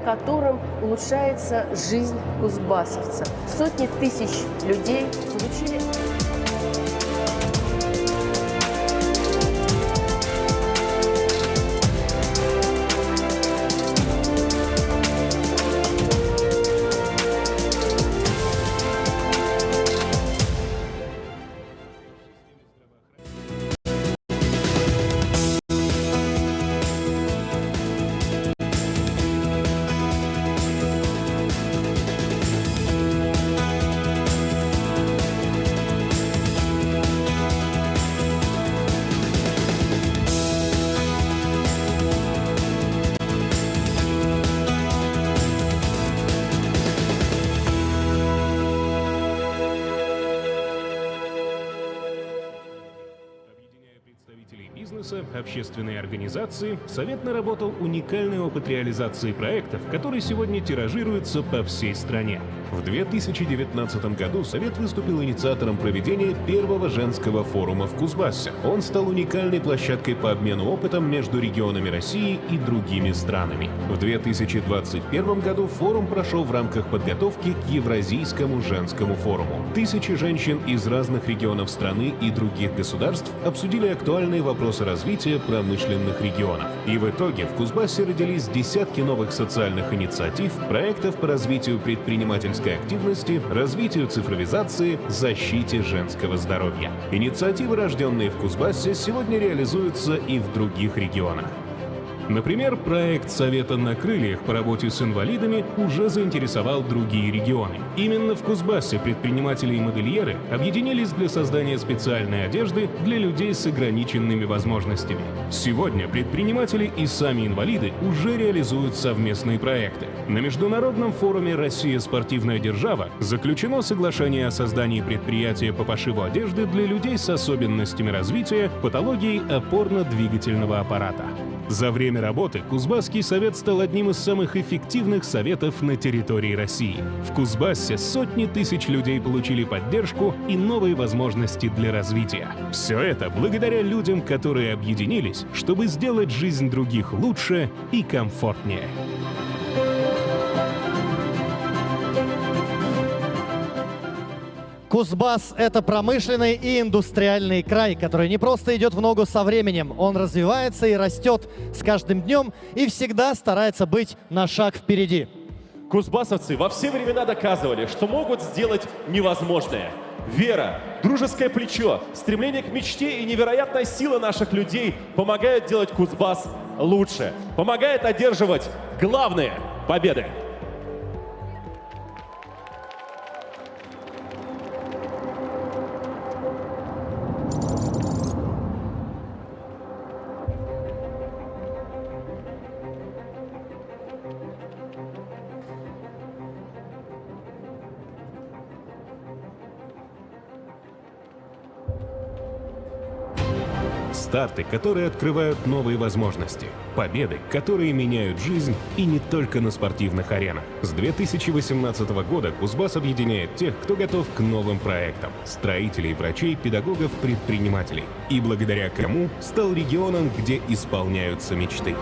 которым улучшается жизнь кузбассовцев. Сотни тысяч людей получили... Общественные организации, Совет наработал уникальный опыт реализации проектов, который сегодня тиражируется по всей стране. В 2019 году Совет выступил инициатором проведения первого женского форума в Кузбассе. Он стал уникальной площадкой по обмену опытом между регионами России и другими странами. В 2021 году форум прошел в рамках подготовки к Евразийскому женскому форуму. Тысячи женщин из разных регионов страны и других государств обсудили актуальные вопросы развития промышленных регионов. И в итоге в Кузбассе родились десятки новых социальных инициатив, проектов по развитию предпринимательской активности, развитию цифровизации, защите женского здоровья. Инициативы, рожденные в Кузбассе, сегодня реализуются и в других регионах. Например, проект Совета на крыльях по работе с инвалидами уже заинтересовал другие регионы. Именно в Кузбассе предприниматели и модельеры объединились для создания специальной одежды для людей с ограниченными возможностями. Сегодня предприниматели и сами инвалиды уже реализуют совместные проекты. На международном форуме «Россия – спортивная держава» заключено соглашение о создании предприятия по пошиву одежды для людей с особенностями развития, патологией опорно-двигательного аппарата. За время работы Кузбасский совет стал одним из самых эффективных советов на территории России. В Кузбассе сотни тысяч людей получили поддержку и новые возможности для развития. Все это благодаря людям, которые объединились, чтобы сделать жизнь других лучше и комфортнее. Кузбасс – это промышленный и индустриальный край, который не просто идет в ногу со временем. Он развивается и растет с каждым днем и всегда старается быть на шаг впереди. Кузбассовцы во все времена доказывали, что могут сделать невозможное. Вера, дружеское плечо, стремление к мечте и невероятная сила наших людей помогают делать Кузбасс лучше, помогает одерживать главные победы. Старты, которые открывают новые возможности. Победы, которые меняют жизнь и не только на спортивных аренах. С 2018 года Кузбасс объединяет тех, кто готов к новым проектам. Строителей, врачей, педагогов, предпринимателей. И благодаря кому стал регионом, где исполняются мечты.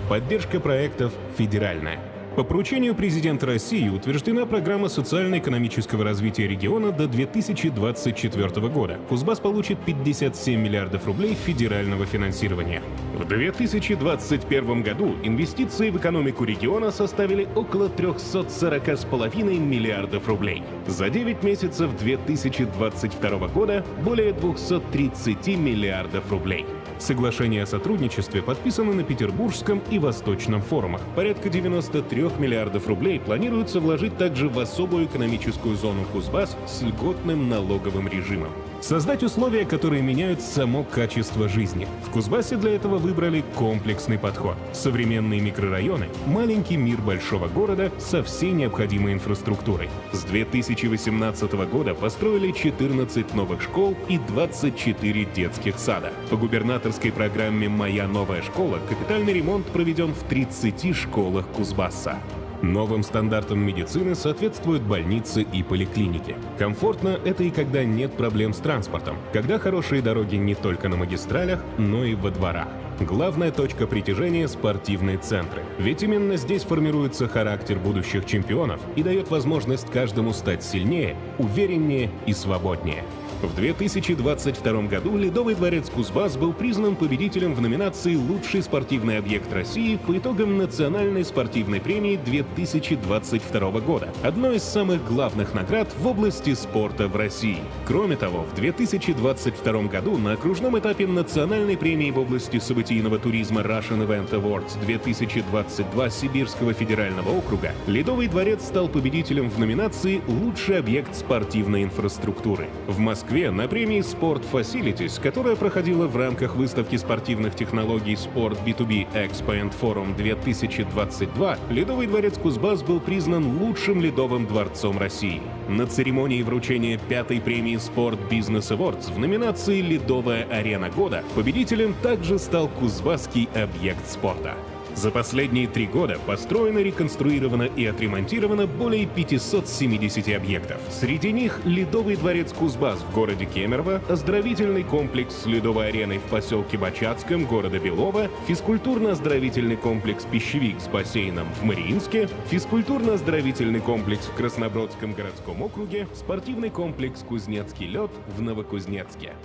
Поддержка проектов федеральная. По поручению президента России утверждена программа социально-экономического развития региона до 2024 года. Кузбасс получит 57 миллиардов рублей федерального финансирования. В 2021 году инвестиции в экономику региона составили около 340,5 миллиардов рублей. За 9 месяцев 2022 года более 230 миллиардов рублей. Соглашение о сотрудничестве подписано на Петербургском и Восточном форумах. Порядка 93 миллиардов рублей планируется вложить также в особую экономическую зону Кузбасс с льготным налоговым режимом. Создать условия, которые меняют само качество жизни. В Кузбассе для этого выбрали комплексный подход. Современные микрорайоны, маленький мир большого города со всей необходимой инфраструктурой. С 2018 года построили 14 новых школ и 24 детских сада. По губернаторской программе «Моя новая школа» капитальный ремонт проведен в 30 школах Кузбасса. Новым стандартам медицины соответствуют больницы и поликлиники. Комфортно — это и когда нет проблем с транспортом, когда хорошие дороги не только на магистралях, но и во дворах. Главная точка притяжения — спортивные центры. Ведь именно здесь формируется характер будущих чемпионов и дает возможность каждому стать сильнее, увереннее и свободнее. В 2022 году Ледовый дворец Кузбасс был признан победителем в номинации «Лучший спортивный объект России» по итогам Национальной спортивной премии 2022 года, одной из самых главных наград в области спорта в России. Кроме того, в 2022 году на окружном этапе Национальной премии в области событийного туризма Russian Event Awards 2022 Сибирского федерального округа Ледовый дворец стал победителем в номинации «Лучший объект спортивной инфраструктуры». В Москве на премии Sport Facilities, которая проходила в рамках выставки спортивных технологий Sport B2B Expo and Forum 2022, Ледовый дворец Кузбасс был признан лучшим ледовым дворцом России. На церемонии вручения 5-й премии Sport Business Awards в номинации «Ледовая арена года» победителем также стал Кузбасский объект спорта. За последние 3 года построено, реконструировано и отремонтировано более 570 объектов. Среди них Ледовый дворец Кузбасс в городе Кемерово, оздоровительный комплекс с ледовой ареной в поселке Бачатском города Белова, физкультурно-оздоровительный комплекс «Пищевик» с бассейном в Мариинске, физкультурно-оздоровительный комплекс в Краснобродском городском округе, спортивный комплекс «Кузнецкий лед» в Новокузнецке.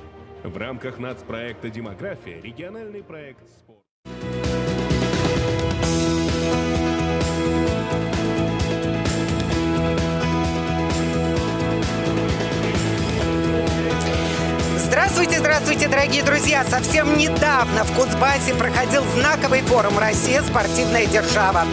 В рамках нацпроекта «Демография» региональный проект «Спорт». Здравствуйте, здравствуйте, дорогие друзья! Совсем недавно в Кузбассе проходил знаковый форум «Россия. Спортивная держава».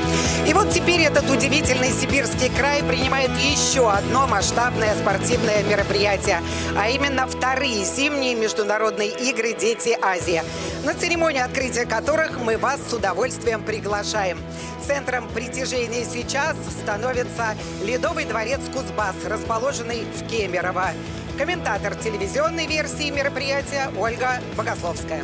И вот теперь этот удивительный сибирский край принимает еще одно масштабное спортивное мероприятие, а именно вторые зимние международные игры «Дети Азии», на церемонию открытия которых мы вас с удовольствием приглашаем. Центром притяжения сейчас становится Ледовый дворец Кузбасс, расположенный в Кемерово. Комментатор телевизионной версии мероприятия Ольга Богословская.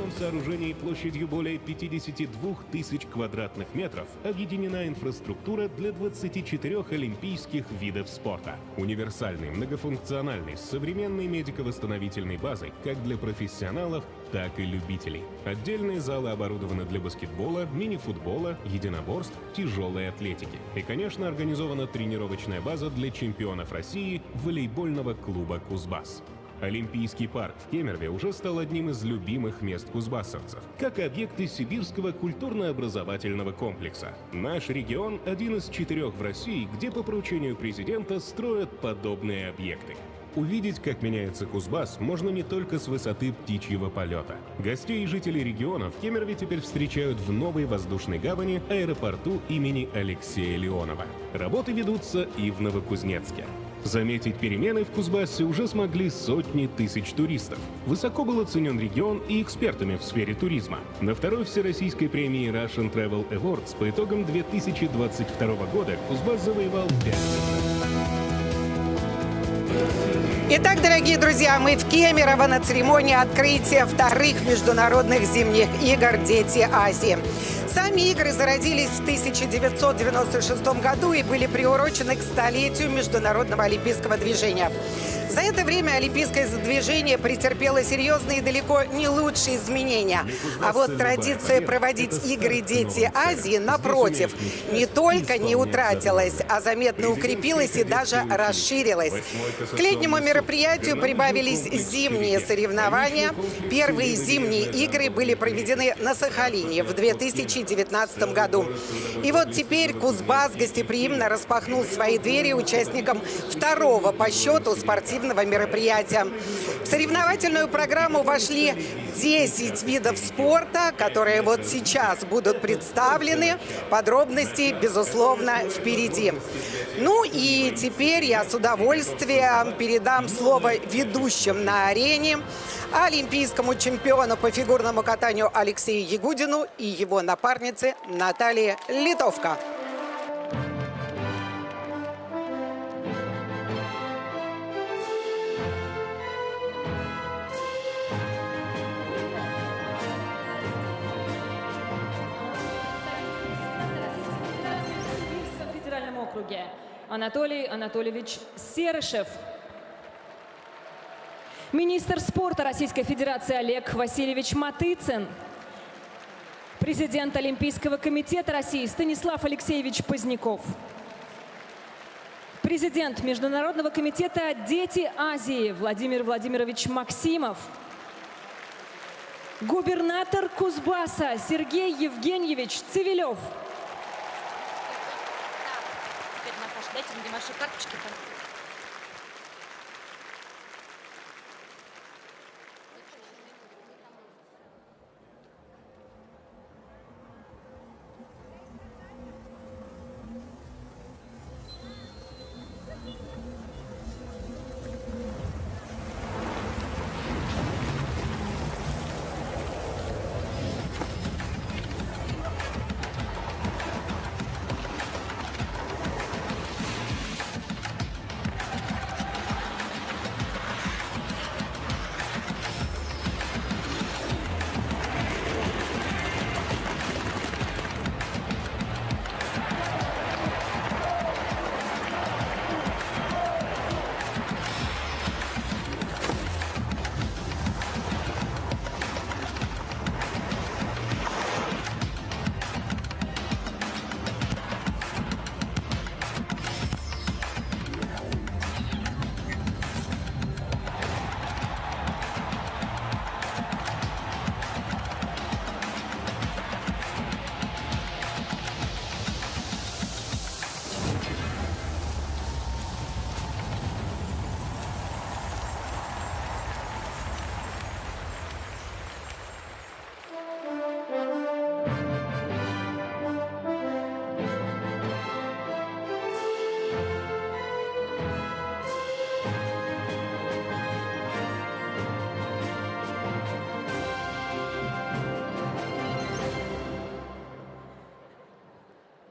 В сооружении площадью более 52 тысяч квадратных метров объединена инфраструктура для 24 олимпийских видов спорта. Универсальный, многофункциональный, с современной медико-восстановительной базой как для профессионалов, так и любителей. Отдельные залы оборудованы для баскетбола, мини-футбола, единоборств, тяжелой атлетики. И, конечно, организована тренировочная база для чемпионов России волейбольного клуба «Кузбасс». Олимпийский парк в Кемерове уже стал одним из любимых мест кузбассовцев, как и объекты Сибирского культурно-образовательного комплекса. Наш регион – один из 4 в России, где по поручению президента строят подобные объекты. Увидеть, как меняется Кузбасс, можно не только с высоты птичьего полета. Гостей и жителей региона в Кемерове теперь встречают в новой воздушной гавани аэропорту имени Алексея Леонова. Работы ведутся и в Новокузнецке. Заметить перемены в Кузбассе уже смогли сотни тысяч туристов. Высоко был оценен регион и экспертами в сфере туризма. На 2-й всероссийской премии Russian Travel Awards по итогам 2022 года Кузбасс завоевал 5. Итак, дорогие друзья, мы в Кемерово на церемонии открытия вторых международных зимних игр «Дети Азии». Сами игры зародились в 1996 году и были приурочены к столетию международного олимпийского движения. За это время олимпийское движение претерпело серьезные и далеко не лучшие изменения. А вот традиция проводить игры «Дети Азии», напротив, не только не утратилась, а заметно укрепилась и даже расширилась. К летнему мероприятию прибавились зимние соревнования. Первые зимние игры были проведены на Сахалине в 2019 году. И вот теперь Кузбасс гостеприимно распахнул свои двери участникам второго по счету спортивного мероприятия. В соревновательную программу вошли 10 видов спорта, которые вот сейчас будут представлены. Подробности, безусловно, впереди. Ну и теперь я с удовольствием передам слово ведущим на арене, олимпийскому чемпиону по фигурному катанию Алексею Ягудину и его напарнице Наталье Литовко. Анатолий Анатольевич Серышев. Министр спорта Российской Федерации Олег Васильевич Матыцин. Президент Олимпийского комитета России Станислав Алексеевич Поздняков. Президент Международного комитета «Дети Азии» Владимир Владимирович Максимов. Губернатор Кузбасса Сергей Евгеньевич Цивилев. Теперь, Наташа, дайте мне ваши карточки.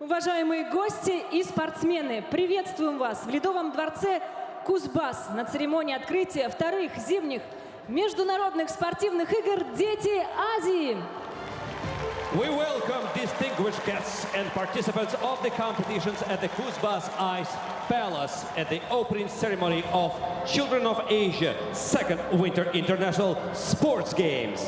Уважаемые гости и спортсмены, приветствуем вас в Ледовом дворце Кузбасс на церемонии открытия вторых зимних международных спортивных игр «Дети Азии». We welcome distinguished guests and participants of the competitions at the Kuzbas Ice Palace at the opening ceremony of Children of Asia Second Winter International Sports Games.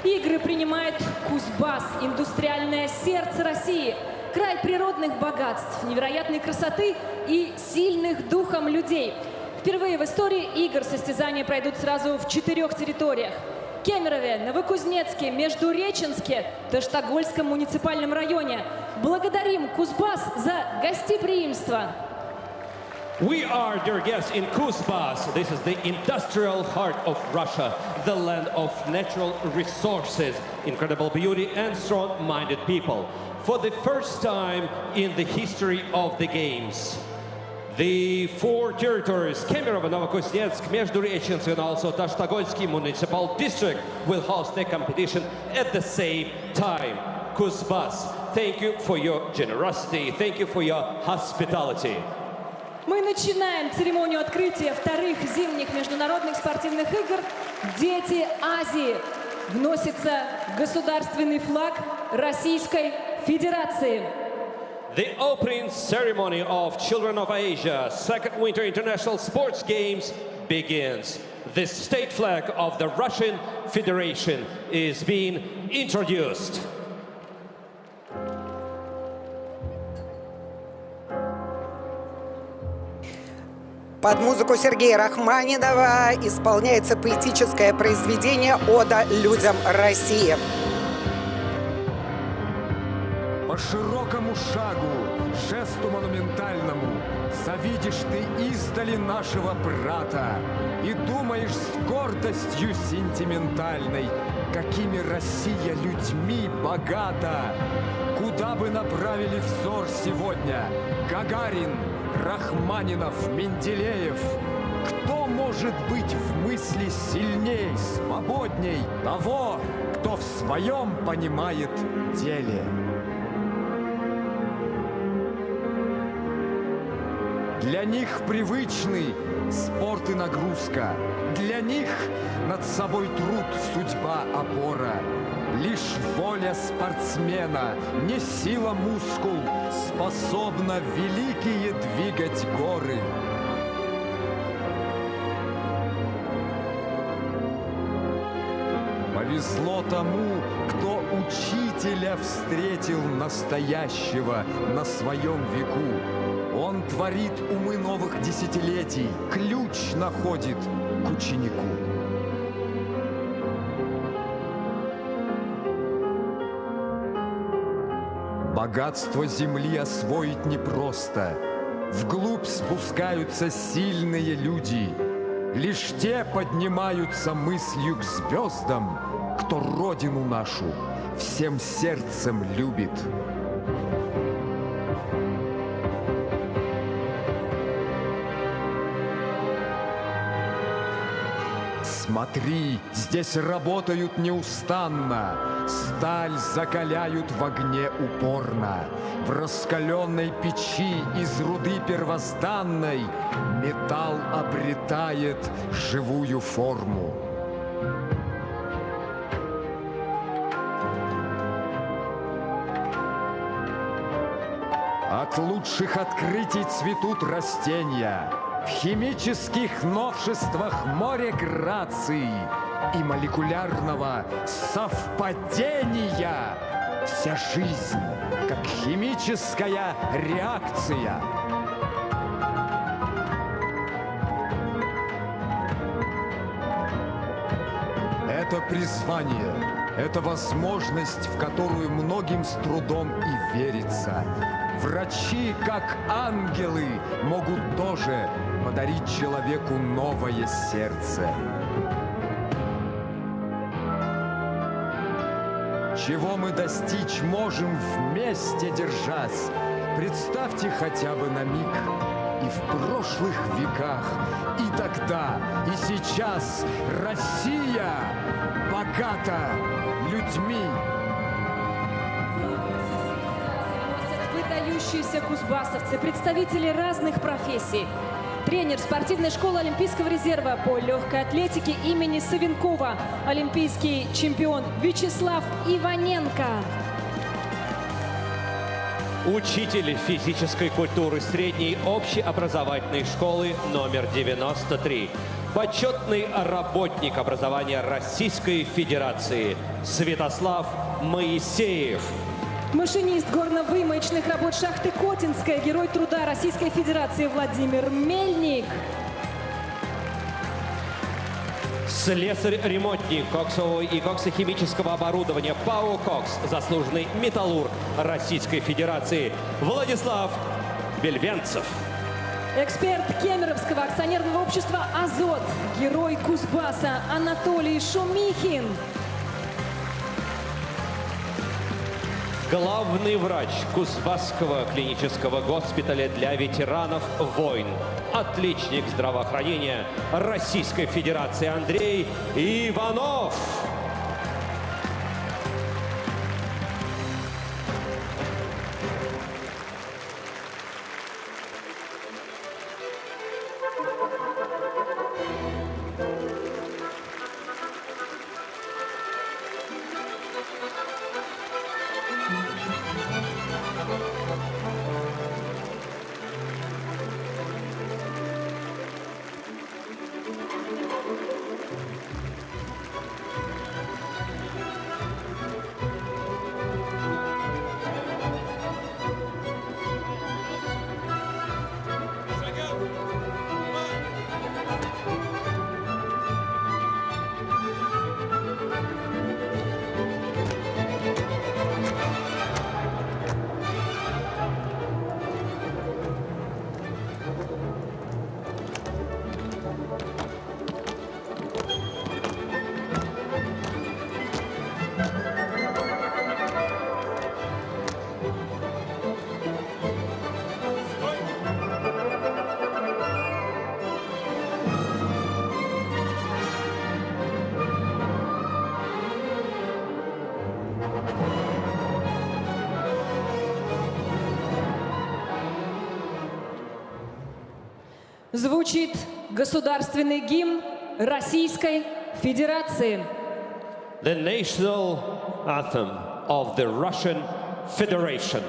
Игры принимает Кузбасс, индустриальное сердце России, край природных богатств, невероятной красоты и сильных духом людей. Впервые в истории игр состязания пройдут сразу в 4 территориях: Кемерове, Новокузнецке, Междуреченске, Таштагольском муниципальном районе. Благодарим Кузбасс за гостеприимство. We are, dear guests, in Kuzbas. This is the industrial heart of Russia, the land of natural resources, incredible beauty and strong-minded people. For the first time in the history of the Games, the 4 territories, Kemerovo, Novokuznetsk, Междуреченск, and also Tashtagolsky Municipal District will host the competition at the same time. Kuzbas, thank you for your generosity. Thank you for your hospitality. Мы начинаем церемонию открытия вторых зимних международных спортивных игр «Дети Азии». Вносится государственный флаг Российской Федерации. The opening ceremony of Children of Asia Second Winter International Sports Games begins. The state flag of the Russian Federation is being introduced. Под музыку Сергея Рахманинова исполняется поэтическое произведение «Ода людям России». По широкому шагу, жесту монументальному, завидишь ты издали нашего брата и думаешь с гордостью сентиментальной, какими Россия людьми богата. Куда бы направили взор сегодня Гагарин, Рахманинов, Менделеев? Кто может быть в мысли сильней, свободней того, кто в своем понимает деле? Для них привычны спорт и нагрузка. Для них над собой труд, судьба, опора. Лишь воля спортсмена, не сила мускул, способна великие двигать горы. Повезло тому, кто учителя встретил настоящего на своем веку. Он творит умы новых десятилетий, ключ находит к ученику. Богатство земли освоить непросто. Вглубь спускаются сильные люди. Лишь те поднимаются мыслью к звездам, кто родину нашу всем сердцем любит. Смотри, здесь работают неустанно, сталь закаляют в огне упорно. В раскаленной печи из руды первозданной металл обретает живую форму. От лучших открытий цветут растения. В химических новшествах море граций и молекулярного совпадения. Вся жизнь, как химическая реакция. Это призвание, это возможность, в которую многим с трудом и верится. Врачи, как ангелы, могут тоже подарить человеку новое сердце. Чего мы достичь можем вместе держась? Представьте хотя бы на миг. И в прошлых веках, и тогда, и сейчас Россия богата людьми. Выдающиеся кузбассовцы, представители разных профессий. Тренер спортивной школы Олимпийского резерва по легкой атлетике имени Савенкова, олимпийский чемпион Вячеслав Иваненко. Учитель физической культуры средней общеобразовательной школы номер 93. Почетный работник образования Российской Федерации Святослав Моисеев. Машинист горно-вымоечных работ шахты Котинская, герой труда Российской Федерации Владимир Мельник. Слесарь-ремонтник коксового и коксохимического оборудования ПАО «Кокс», заслуженный металлург Российской Федерации Владислав Бельвенцев. Эксперт Кемеровского акционерного общества «Азот», герой Кузбасса Анатолий Шумихин. Главный врач Кузбасского клинического госпиталя для ветеранов войн, отличник здравоохранения Российской Федерации Андрей Иванов. Звучит государственный гимн Российской Федерации. The national anthem of the Russian Federation.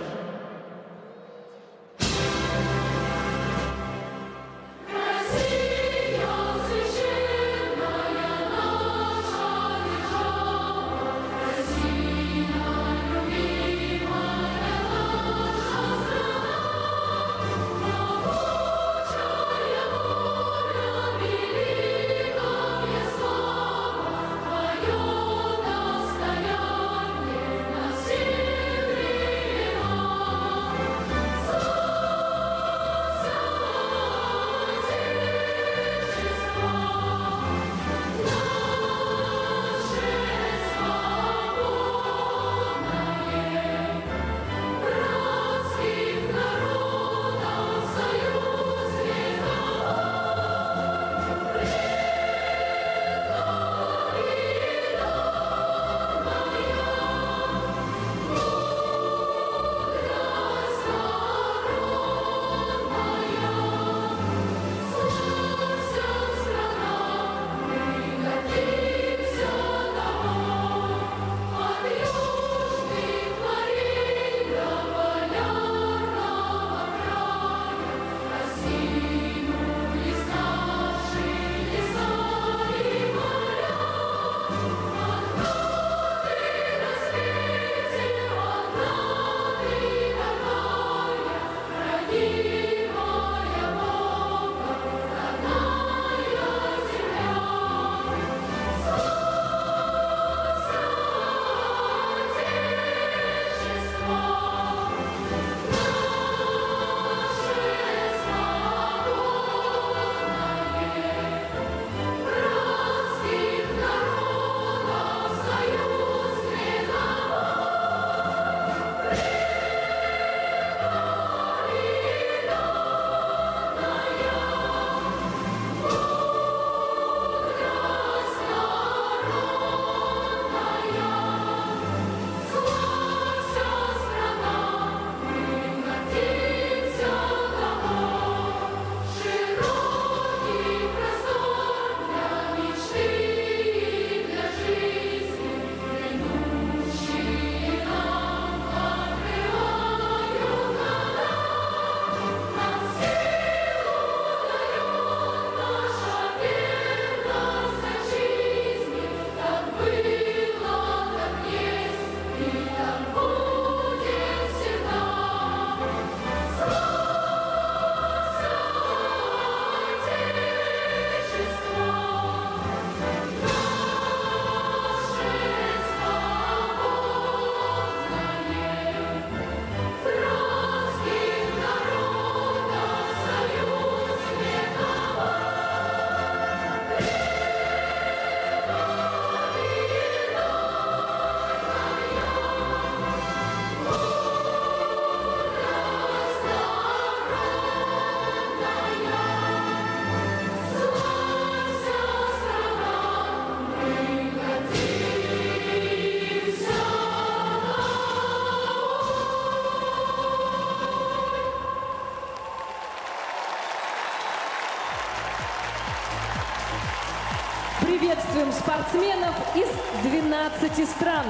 Приветствуем спортсменов из 12 стран.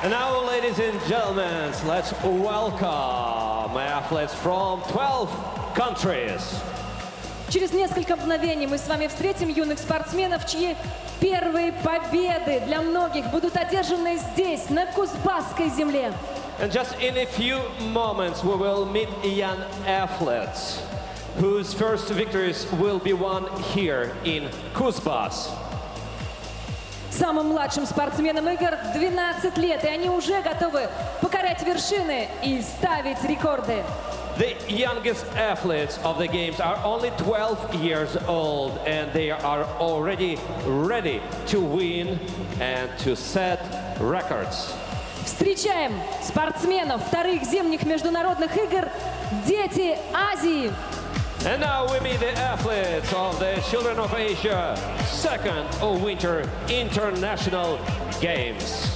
And now, ladies and gentlemen, let's welcome athletes from 12 countries. Через несколько мгновений мы с вами встретим юных спортсменов, чьи первые победы для многих будут одержаны здесь, на Кузбасской земле. And just in a few moments, we will meet young athletes whose first victories will be won here in Kuzbas. Самым младшим спортсменам игр 12 лет, и они уже готовы покорять вершины и ставить рекорды. The youngest athletes of the games are only 12 years old, and they are already ready to win and to set records. Встречаем спортсменов вторых зимних международных игр «Дети Азии». And now we meet the athletes of the Children of Asia second Winter International Games.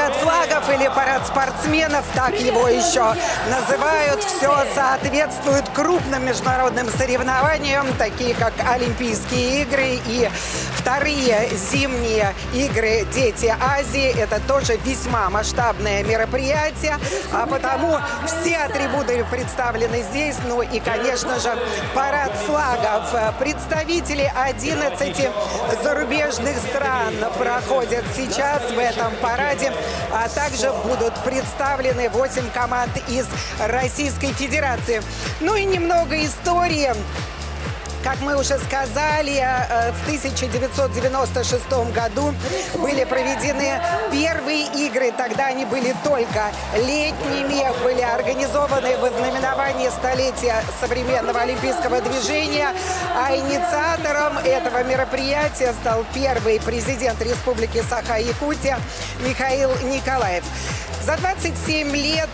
парад флагов или парад спортсменов, так его еще называют, все соответствует крупным международным соревнованиям, такие как Олимпийские игры и вторые зимние игры «Дети Азии». Это тоже весьма масштабное мероприятие, а потому все атрибуты представлены здесь. Ну и, конечно же, парад флагов. Представители 11 зарубежных стран проходят сейчас в этом параде, а также будут представлены 8 команд из Российской Федерации. Ну и немного истории. Как мы уже сказали, в 1996 году были проведены первые игры. Тогда они были только летними, были организованы в ознаменовании столетия современного олимпийского движения. А инициатором этого мероприятия стал первый президент Республики Саха-Якутия Михаил Николаев. За 27 лет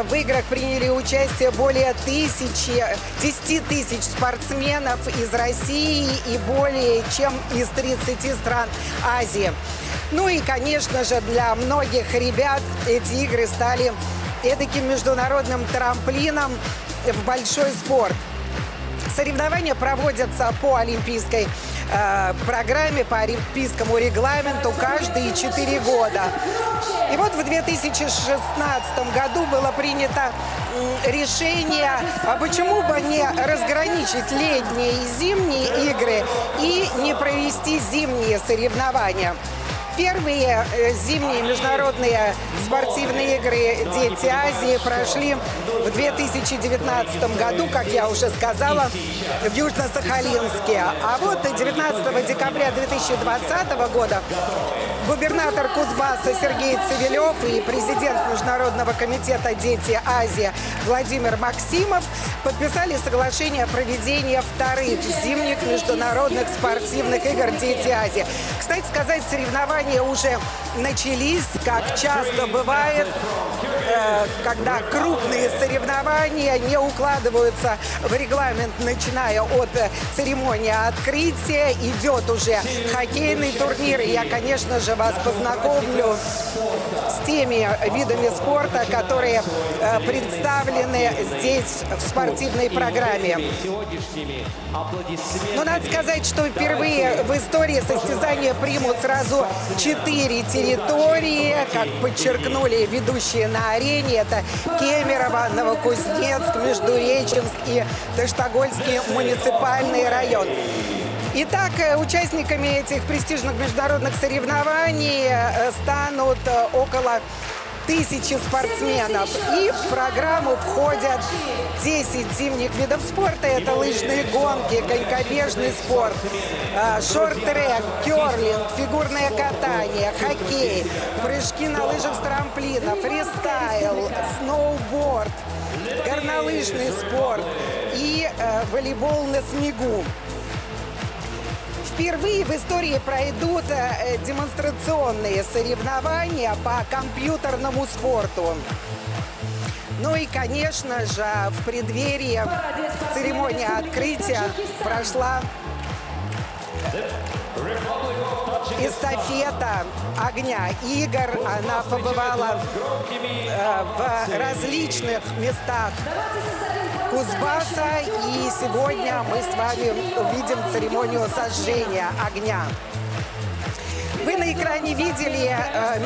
в играх приняли участие более 10 тысяч спортсменов из России и более чем из 30 стран Азии. Ну и, конечно же, для многих ребят эти игры стали эдаким международным трамплином в большой спорт. Соревнования проводятся по олимпийской программе, по олимпийскому регламенту каждые 4 года. И вот в 2016 году было принято решение, а почему бы не разграничить летние и зимние игры и не провести зимние соревнования. Первые зимние международные спортивные игры «Дети Азии» прошли в 2019 году, как я уже сказала, в Южно-Сахалинске. А вот 19 декабря 2020 года губернатор Кузбасса Сергей Цивилев и президент Международного комитета «Дети Азии» Владимир Максимов подписали соглашение о проведении вторых зимних международных спортивных игр «Дети Азии». Кстати сказать, соревнования уже начались, как часто бывает, когда крупные соревнования не укладываются в регламент, начиная от церемонии открытия. Идет уже хоккейный турнир. И я, конечно же, вас познакомлю с теми видами спорта, которые представлены здесь в спортивной программе. Но надо сказать, что впервые в истории состязания примут сразу 4 территории, как подчеркнули ведущие на арене. Это Кемерово, Новокузнецк, Междуреченск и Таштагольский муниципальный район. Итак, участниками этих престижных международных соревнований станут около 1000 спортсменов. И в программу входят 10 зимних видов спорта. Это лыжные гонки, конькобежный спорт, шорт-трек, керлинг, фигурное катание, хоккей, прыжки на лыжах с трамплина, фристайл, сноуборд, горнолыжный спорт и волейбол на снегу. Впервые в истории пройдут демонстрационные соревнования по компьютерному спорту. Ну и, конечно же, в преддверии церемонии открытия прошла эстафета огня игр. Она побывала в различных местах Кузбасса, и сегодня мы с вами увидим церемонию сожжения огня. Вы на экране видели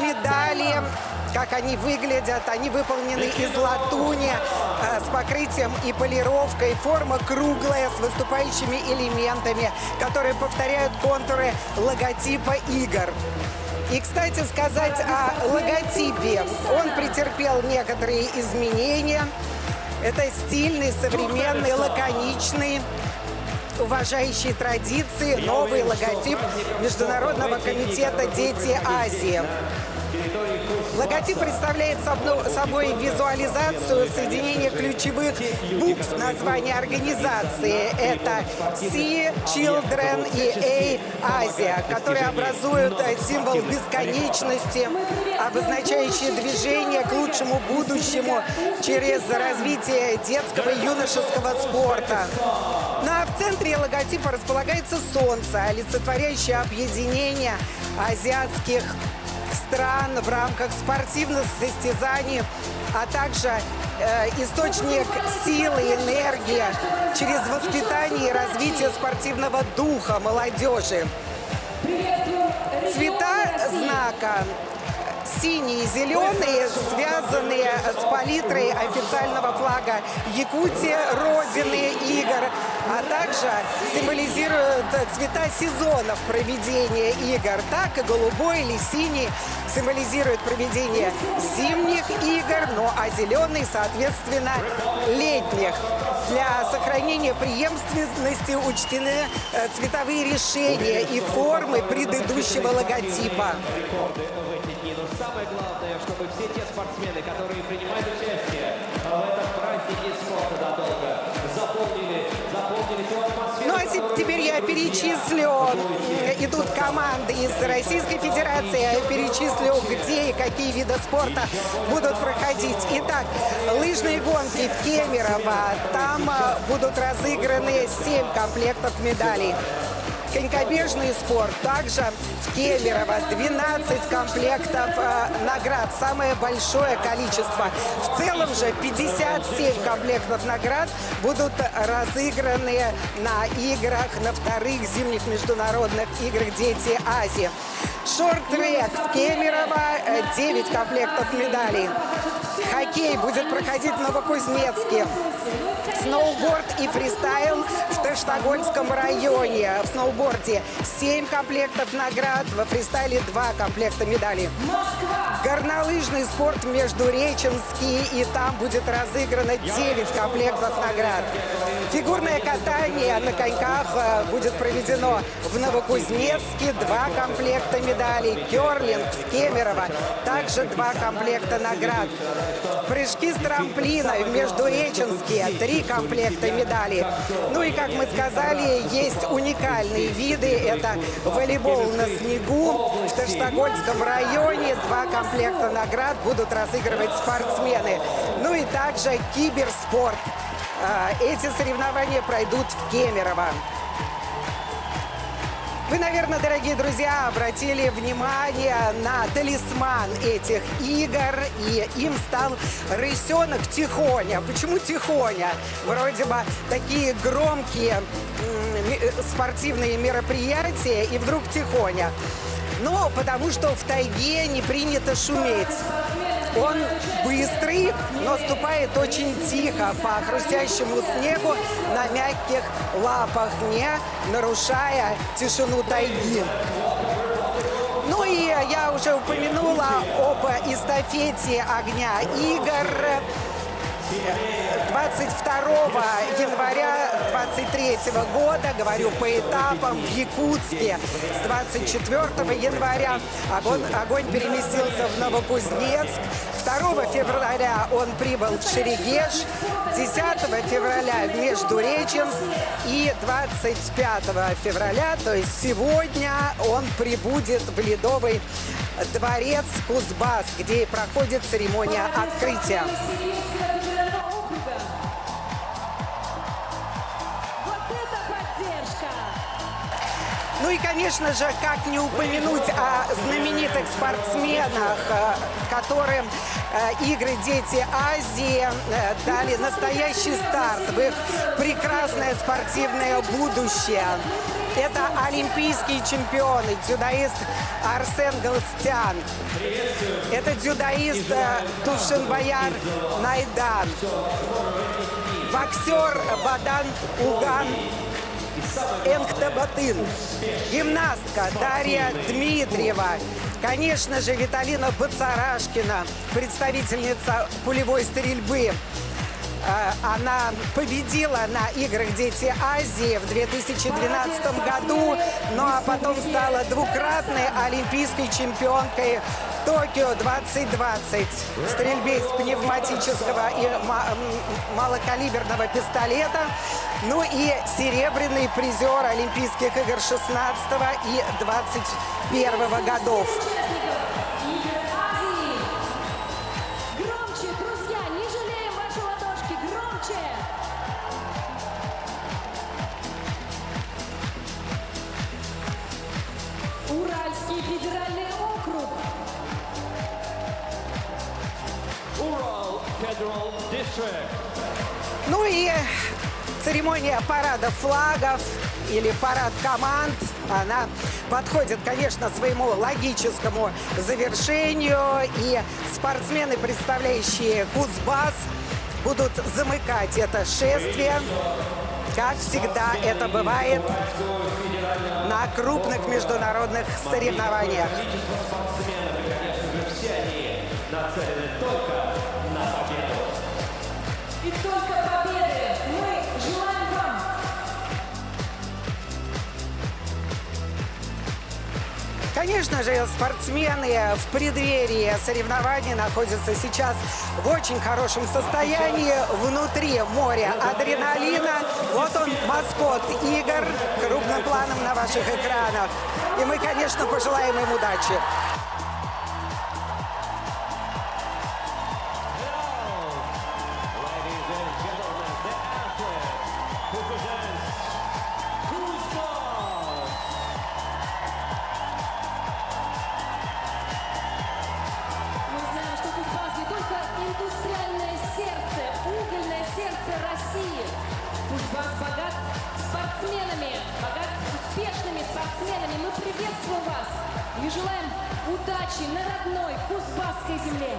медали, как они выглядят. Они выполнены из латуни с покрытием и полировкой. Форма круглая, с выступающими элементами, которые повторяют контуры логотипа игр. И, кстати сказать о логотипе. Он претерпел некоторые изменения. Это стильный, современный, лаконичный, уважающий традиции, новый логотип Международного комитета «Дети Азии». Логотип представляет собой визуализацию соединения ключевых букв названия организации. Это C, Children и A, Азия, которые образуют символ бесконечности, обозначающий движение к лучшему будущему через развитие детского и юношеского спорта. Ну а в центре логотипа располагается солнце, олицетворяющее объединение азиатских стран в рамках спортивных состязаний, а также источник силы и энергии через воспитание и развитие спортивного духа молодежи. Цвета знака синие и зеленые связаны с палитрой официального флага Якутии, родины игр, а также символизируют цвета сезонов проведения игр. Так и голубой или синий символизирует проведение зимних игр, ну а зеленый, соответственно, летних. Для сохранения преемственности учтены цветовые решения и формы предыдущего логотипа. Самое главное, чтобы все те спортсмены, которые принимают участие в этом празднике спорта надолго, запомнили ту атмосферу. Ну а теперь я перечислю, идут команды из Российской Федерации, я перечислю, где и какие виды спорта будут проходить. Итак, лыжные гонки в Кемерово, там будут разыграны 7 комплектов медалей. Конькобежный спорт также в Кемерово 12 комплектов наград, самое большое количество. В целом же 57 комплектов наград будут разыграны на играх, на вторых зимних международных играх «Дети Азии». Шорт-трек в Кемерово 9 комплектов медалей. Хоккей будет проходить в Новокузнецке. Сноуборд и фристайл в Таштагольском районе. В сноуборде 7 комплектов наград, во фристайле 2 комплекта медалей. Горнолыжный спорт Междуреченский, и там будет разыграно 9 комплектов наград. Фигурное катание на коньках будет проведено в Новокузнецке, 2 комплекта медалей. Керлинг в Кемерово, также 2 комплекта наград. Прыжки с трамплина в Междуреченске, 3 комплекта медалей. Ну и, как мы сказали, есть уникальные виды. Это волейбол на снегу. В Таштагольском районе 2 комплекта наград будут разыгрывать спортсмены. Ну и также киберспорт. Эти соревнования пройдут в Кемерово. Вы, наверное, дорогие друзья, обратили внимание на талисман этих игр, и им стал рысенок Тихоня. Почему Тихоня? Вроде бы такие громкие спортивные мероприятия, и вдруг Тихоня. Ну, потому что в тайге не принято шуметь. Он быстрый, но ступает очень тихо по хрустящему снегу на мягких лапах, не нарушая тишину тайги. Ну и я уже упомянула об эстафете огня игр. 22 января 2023 года, говорю по этапам, в Якутске. С 24 января огонь переместился в Новокузнецк. 2 февраля он прибыл в Шерегеш, 10 февраля в Междуреченск и 25 февраля, то есть сегодня, он прибудет в Ледовый дворец Кузбасс, где и проходит церемония открытия. Ну и, конечно же, как не упомянуть о знаменитых спортсменах, которым игры «Дети Азии» дали настоящий старт в их прекрасное спортивное будущее. Это олимпийские чемпионы, дзюдоист Арсен Галстян. Это дзюдоист Тушинбаяр Найдан. Боксер Бадан Уган Энхтабатын, гимнастка Дарья Дмитриева, конечно же, Виталина Бацарашкина, представительница пулевой стрельбы. Она победила на играх «Дети Азии» в 2012 году, ну а потом стала двукратной олимпийской чемпионкой Токио 2020 в стрельбе из пневматического и малокалиберного пистолета. Ну и серебряный призер Олимпийских игр 16 и 21 годов. Уральский федеральный округ. Federal District. Ну и церемония парада флагов или парад команд, она подходит, конечно, своему логическому завершению. И спортсмены, представляющие Кузбасс, будут замыкать это шествие. Как всегда это бывает на крупных международных соревнованиях. И только победы мы желаем вам. Конечно же, спортсмены в преддверии соревнований находятся сейчас в очень хорошем состоянии, внутри моря адреналина. Вот он, маскот игр, крупным планом на ваших экранах. И мы, конечно, пожелаем им удачи. Мы знаем, что Кузбасс не только индустриальное сердце, угольное сердце России. Кузбасс богат спортсменами, богат успешными спортсменами. Мы приветствуем вас и желаем удачи на родной кузбасской земле.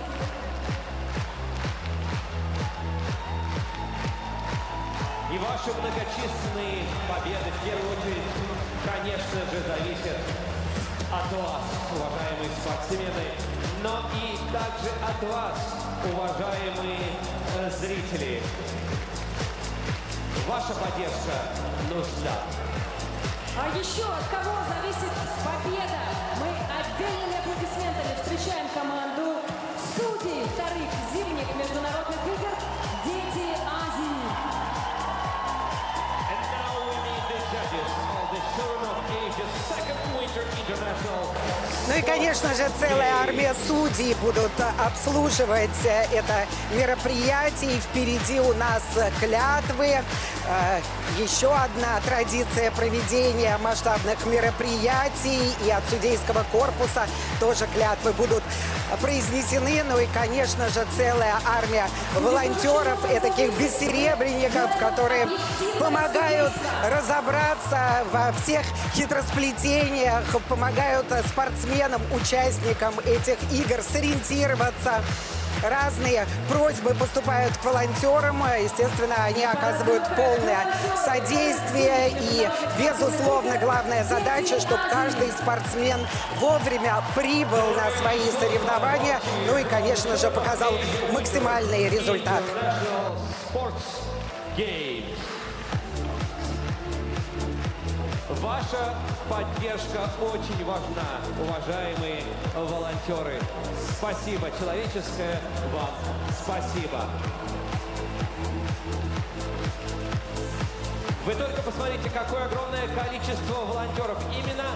И ваши многочисленные победы в первую очередь, конечно же, зависят от вас, уважаемые спортсмены, но и также от вас, уважаемые зрители. Ваша поддержка нужна. А еще от кого зависит победа? Мы отдельными аплодисментами встречаем команду судей вторых зимних международных игр «Дети Азии». And now we meet the judges of the Children of Asia's second Winter International. Ну и, конечно же, целая армия судей будут обслуживать это мероприятие. И впереди у нас клятвы. Еще одна традиция проведения масштабных мероприятий. И от судейского корпуса тоже клятвы будут произнесены. Ну и, конечно же, целая армия волонтеров, таких бессеребренников, которые помогают разобраться во всех хитросплетениях, помогают спортсменам, участникам этих игр сориентироваться. Разные просьбы поступают к волонтерам. Естественно, они оказывают полное содействие. И, безусловно, главная задача, чтобы каждый спортсмен вовремя прибыл на свои соревнования. Ну и, конечно же, показал максимальный результат. Ваша поддержка очень важна, уважаемые волонтеры. Спасибо, человеческое вам спасибо. Вы только посмотрите, какое огромное количество волонтеров. Именно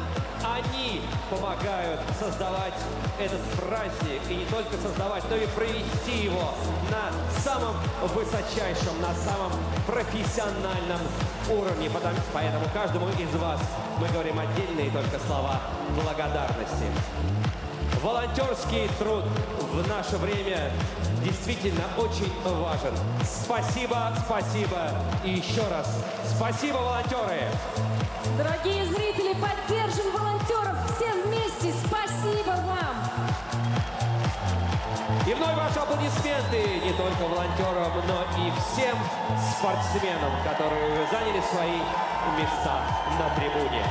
они помогают создавать этот праздник. И не только создавать, но и провести его на самом высочайшем, на самом профессиональном уровне. Поэтому каждому из вас мы говорим отдельные только слова благодарности. Волонтерский труд в наше время действительно очень важен. Спасибо, спасибо и еще раз спасибо, волонтеры! Дорогие зрители, поддержим волонтеров все вместе. Спасибо вам! И вновь ваши аплодисменты не только волонтерам, но и всем спортсменам, которые заняли свои места на трибуне.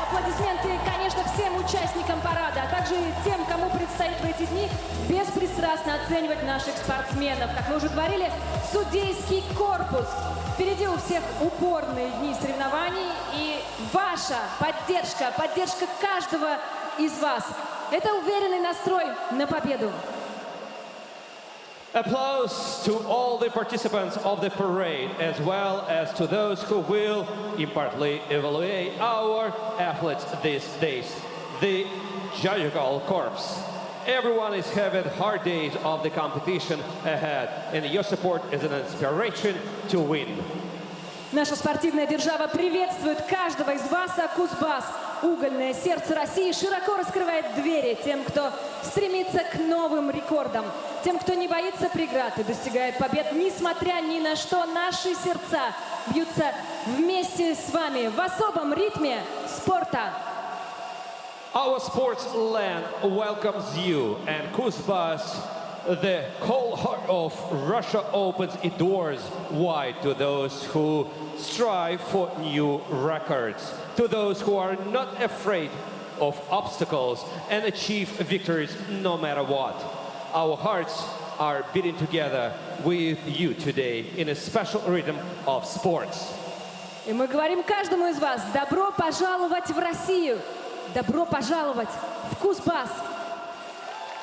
Аплодисменты, конечно, всем участникам парада, а также тем, кому предстоит в эти дни беспристрастно оценивать наших спортсменов. Как мы уже говорили, судейский корпус. Впереди у всех упорные дни соревнований, и ваша поддержка, поддержка каждого из вас – это уверенный настрой на победу. Applause to all the participants of the parade, as well as to those who will impartially evaluate our athletes these days. The Judicial Corps. Everyone is having hard days of the competition ahead, and your support is an inspiration to win. Наша спортивная держава приветствует каждого из вас, а Кузбасс угольное сердце России широко раскрывает двери тем, кто стремится к новым рекордам, тем, кто не боится преград и достигает побед, несмотря ни на что. Наши сердца бьются вместе с вами в особом ритме спорта. Our sports land welcomes you, and Kuzbas, the whole heart of Russia, opens its doors wide to those who strive for new records, to those who are not afraid of obstacles and achieve victories no matter what. Our hearts are beating together with you today in a special rhythm of sports. И мы говорим каждому из вас: добро пожаловать в Россию! Добро пожаловать в Кузбасс!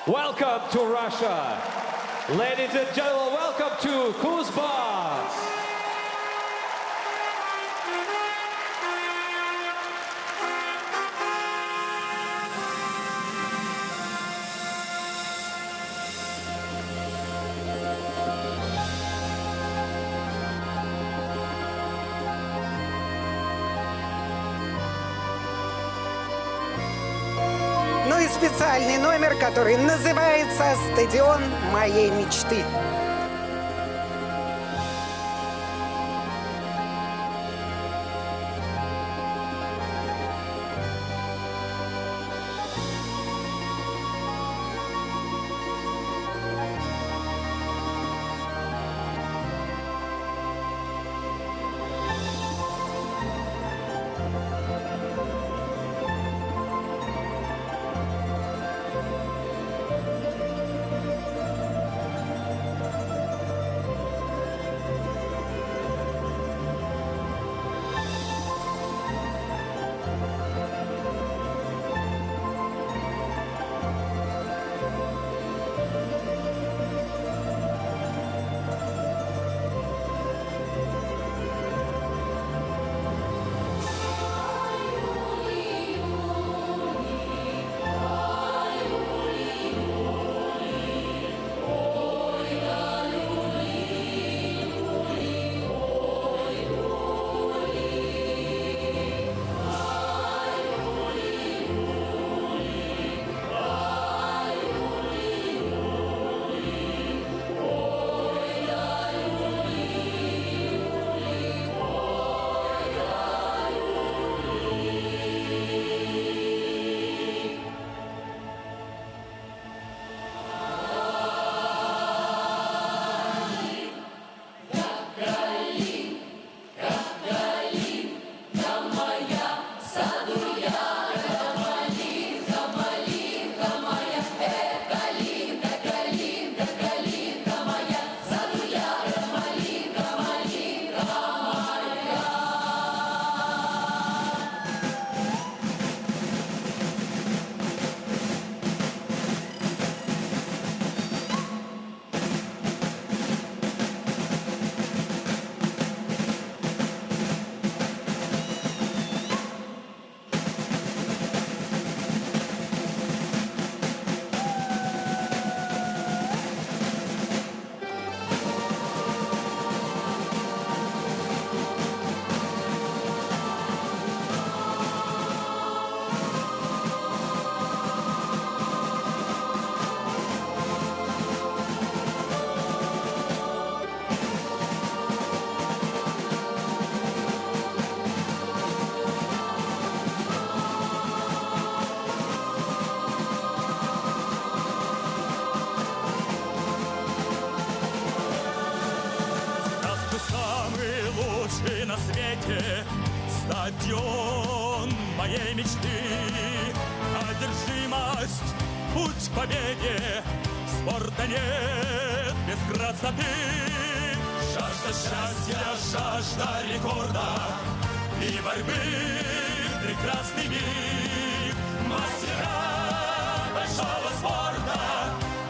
Welcome to Russia! Ladies and gentlemen, welcome to Kuzbas! Ну и специальный номер, который называется «Стадион моей мечты». на свете стадион моей мечты. Одержимость, путь к победе, спорта нет без красоты. Жажда счастья, жажда рекорда и борьбы прекрасный миг. Мастера большого спорта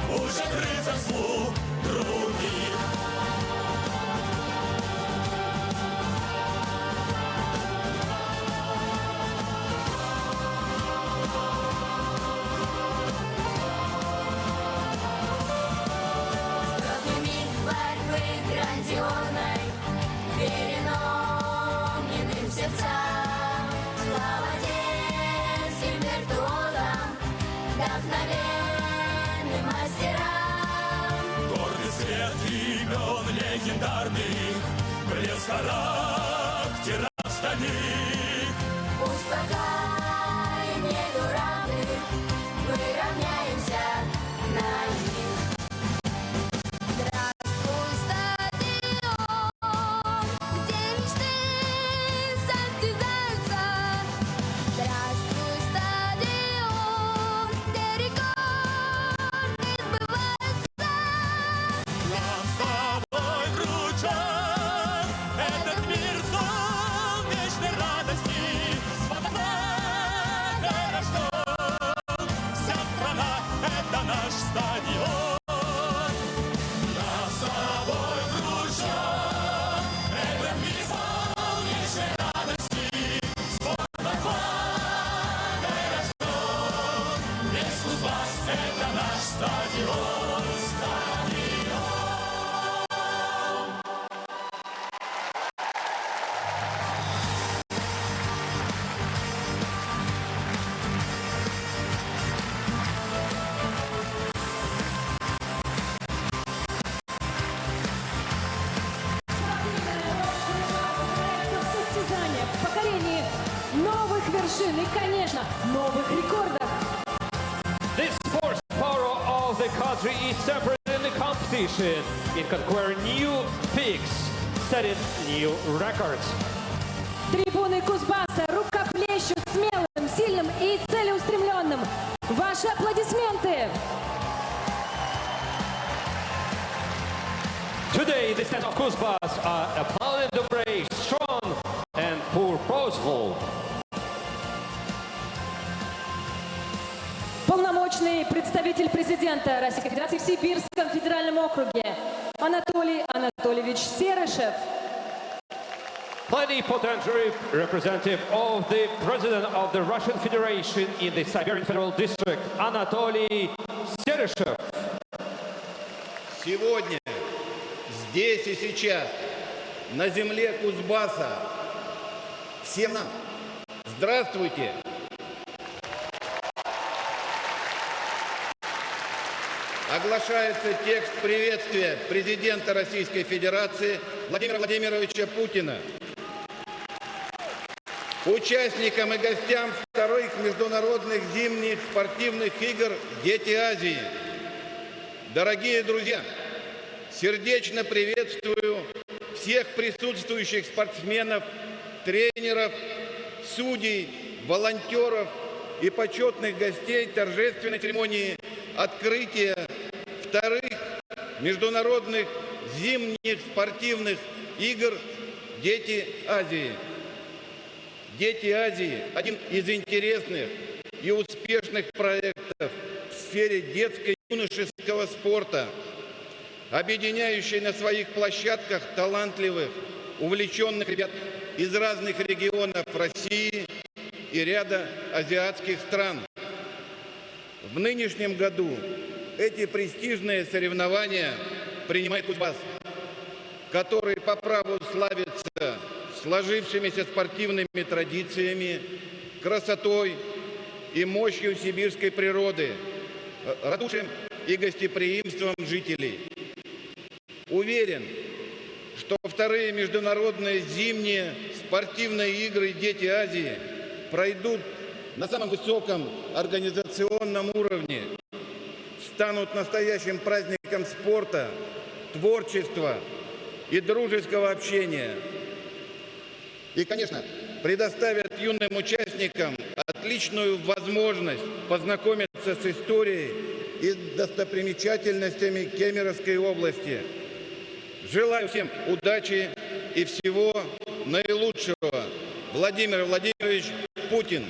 уже к рыцарству других. Грандиозной, верен огненным сердцам. Слава характеров стальных. Пусть пока и нету равных, мы равняемся на них. Здравствуй, стадион, где мечты состязаются. Здравствуй, стадион, где рекорды сбываются. Нам с тобой вручен этот мир сон вечной радости. Свобода рожден, вся страна — это наш стадион. Нам с тобой вручен этот мир сон вечной радости. Свобода рожден, весь Кузбасс — это наш стадион. Состязания в покорении новых вершин и, конечно, новых рекордов. This sports power of the country is separated in the competition. It conquer new peaks, setting new records. Трибуны Кузбасса рукоплещут смелым, сильным и целеустремленным. Ваши аплодисменты! Today, the stands of Kuzbass are applauding the brave, strong, and purposeful. Полномочный представитель президента Российской Федерации в Сибирском федеральном округе Анатолий Анатольевич Серышев. Plenipotentiary representative of the President of the Russian Federation in the Siberian Federal District, Anatoly Seryshev. Сегодня, здесь и сейчас, на земле Кузбасса, всем нам здравствуйте! Оглашается текст приветствия президента Российской Федерации Владимира Владимировича Путина участникам и гостям вторых международных зимних спортивных игр «Дети Азии». Дорогие друзья, сердечно приветствую всех присутствующих спортсменов, тренеров, судей, волонтеров и почетных гостей торжественной церемонии открытия вторых международных зимних спортивных игр «Дети Азии». «Дети Азии» – один из интересных и успешных проектов в сфере детско-юношеского спорта, объединяющий на своих площадках талантливых, увлеченных ребят из разных регионов России и ряда азиатских стран. В нынешнем году эти престижные соревнования принимает Кузбасс, который по праву славится сложившимися спортивными традициями, красотой и мощью сибирской природы, радушием и гостеприимством жителей. Уверен, что вторые международные зимние спортивные игры «Дети Азии» пройдут на самом высоком организационном уровне, станут настоящим праздником спорта, творчества и дружеского общения. И, конечно, предоставят юным участникам отличную возможность познакомиться с историей и достопримечательностями Кемеровской области. Желаю всем удачи и всего наилучшего. Владимир Владимирович Путин.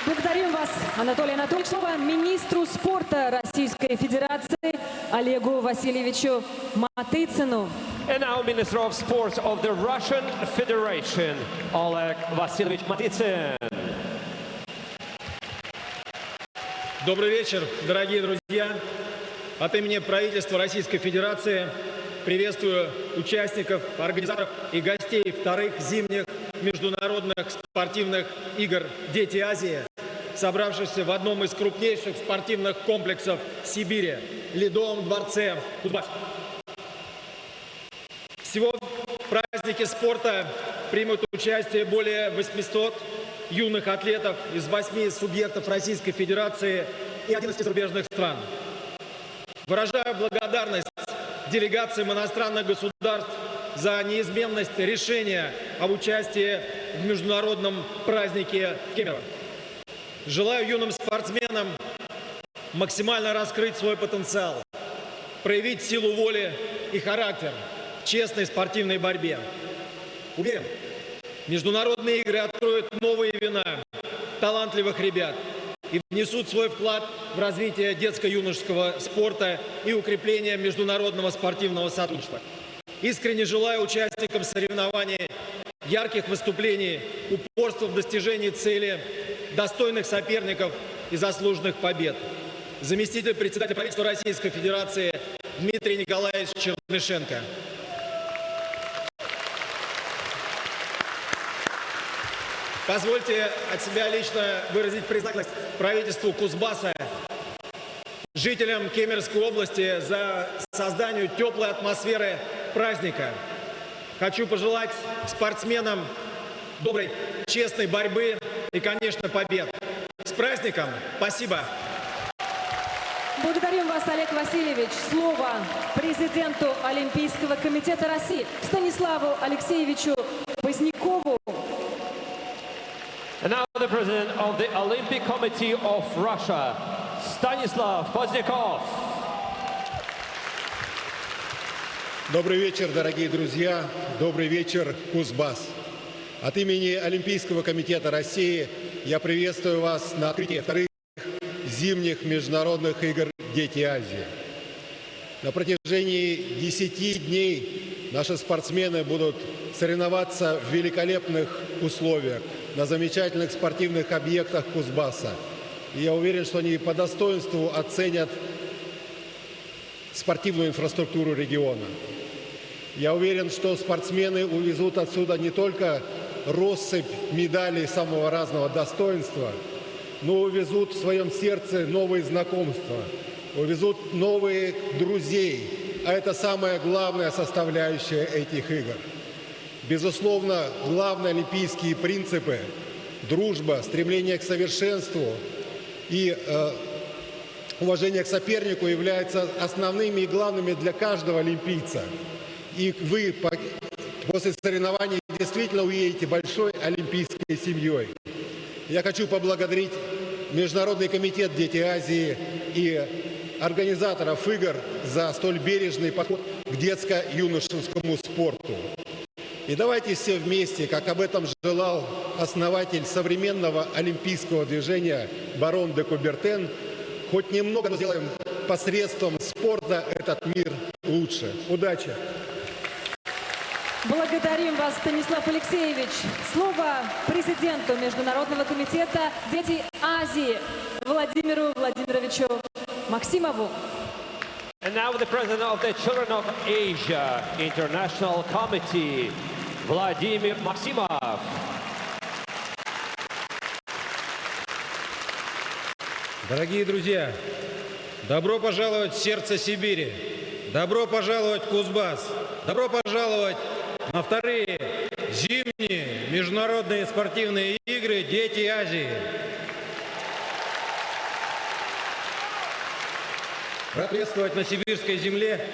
Благодарим вас, Анатолий Анатольевич. Слово министру спорта Российской Федерации Олегу Васильевичу Матыцыну. And now Minister of Sports of the Russian Federation, Oleg Vasilyevich Matitsyn. Добрый вечер, дорогие друзья. От имени правительства Российской Федерации приветствую участников, организаторов и гостей вторых зимних международных спортивных игр «Дети Азии», собравшихся в одном из крупнейших спортивных комплексов Сибири – Ледовом дворце Кузбасс. Всего в празднике спорта примут участие более 800 юных атлетов из 8 субъектов Российской Федерации и 11 зарубежных стран. Выражаю благодарность делегациям иностранных государств за неизменность решения об участии в международном празднике в Кемерово. Желаю юным спортсменам максимально раскрыть свой потенциал, проявить силу воли и характер в честной спортивной борьбе. Уверен, международные игры откроют новые имена талантливых ребят и внесут свой вклад в развитие детско-юношеского спорта и укрепление международного спортивного сотрудничества. Искренне желаю участникам соревнований ярких выступлений, упорства в достижении цели, достойных соперников и заслуженных побед. Заместитель председателя правительства Российской Федерации Дмитрий Николаевич Чернышенко. Позвольте от себя лично выразить признательность правительству Кузбасса, жителям Кемеровской области за создание теплой атмосферы праздника. Хочу пожелать спортсменам доброй, честной борьбы и, конечно, побед. С праздником! Спасибо! Благодарим вас, Олег Васильевич. Слово президенту Олимпийского комитета России Станиславу Алексеевичу Позднякову. And now the president of the Olympic Committee of Russia, Stanislav Poznyakov. Добрый вечер, дорогие друзья. Добрый вечер, Кузбасс. От имени Олимпийского комитета России я приветствую вас на открытии вторых зимних международных игр «Дети Азии». На протяжении 10 дней наши спортсмены будут соревноваться в великолепных условиях на замечательных спортивных объектах Кузбасса. И я уверен, что они по достоинству оценят спортивную инфраструктуру региона. Я уверен, что спортсмены увезут отсюда не только россыпь медалей самого разного достоинства, но увезут в своем сердце новые знакомства, увезут новые друзей. А это самая главная составляющая этих игр. Безусловно, главные олимпийские принципы – дружба, стремление к совершенству и уважение к сопернику – являются основными и главными для каждого олимпийца. И вы после соревнований действительно уедете большой олимпийской семьей. Я хочу поблагодарить Международный комитет «Дети Азии» и организаторов игр за столь бережный подход к детско-юношескому спорту. И давайте все вместе, как об этом желал основатель современного олимпийского движения барон де Кубертен, хоть немного сделаем посредством спорта этот мир лучше. Удачи! Благодарим вас, Станислав Алексеевич. Слово президенту Международного комитета «Дети Азии» Владимиру Владимировичу Максимову. And now the president of the Children of Asia International Committee, Vladimir Maximov. Дорогие друзья, добро пожаловать в сердце Сибири, добро пожаловать в Кузбасс, добро пожаловать на вторые зимние международные спортивные игры «Дети Азии». Рад приветствовать на сибирской земле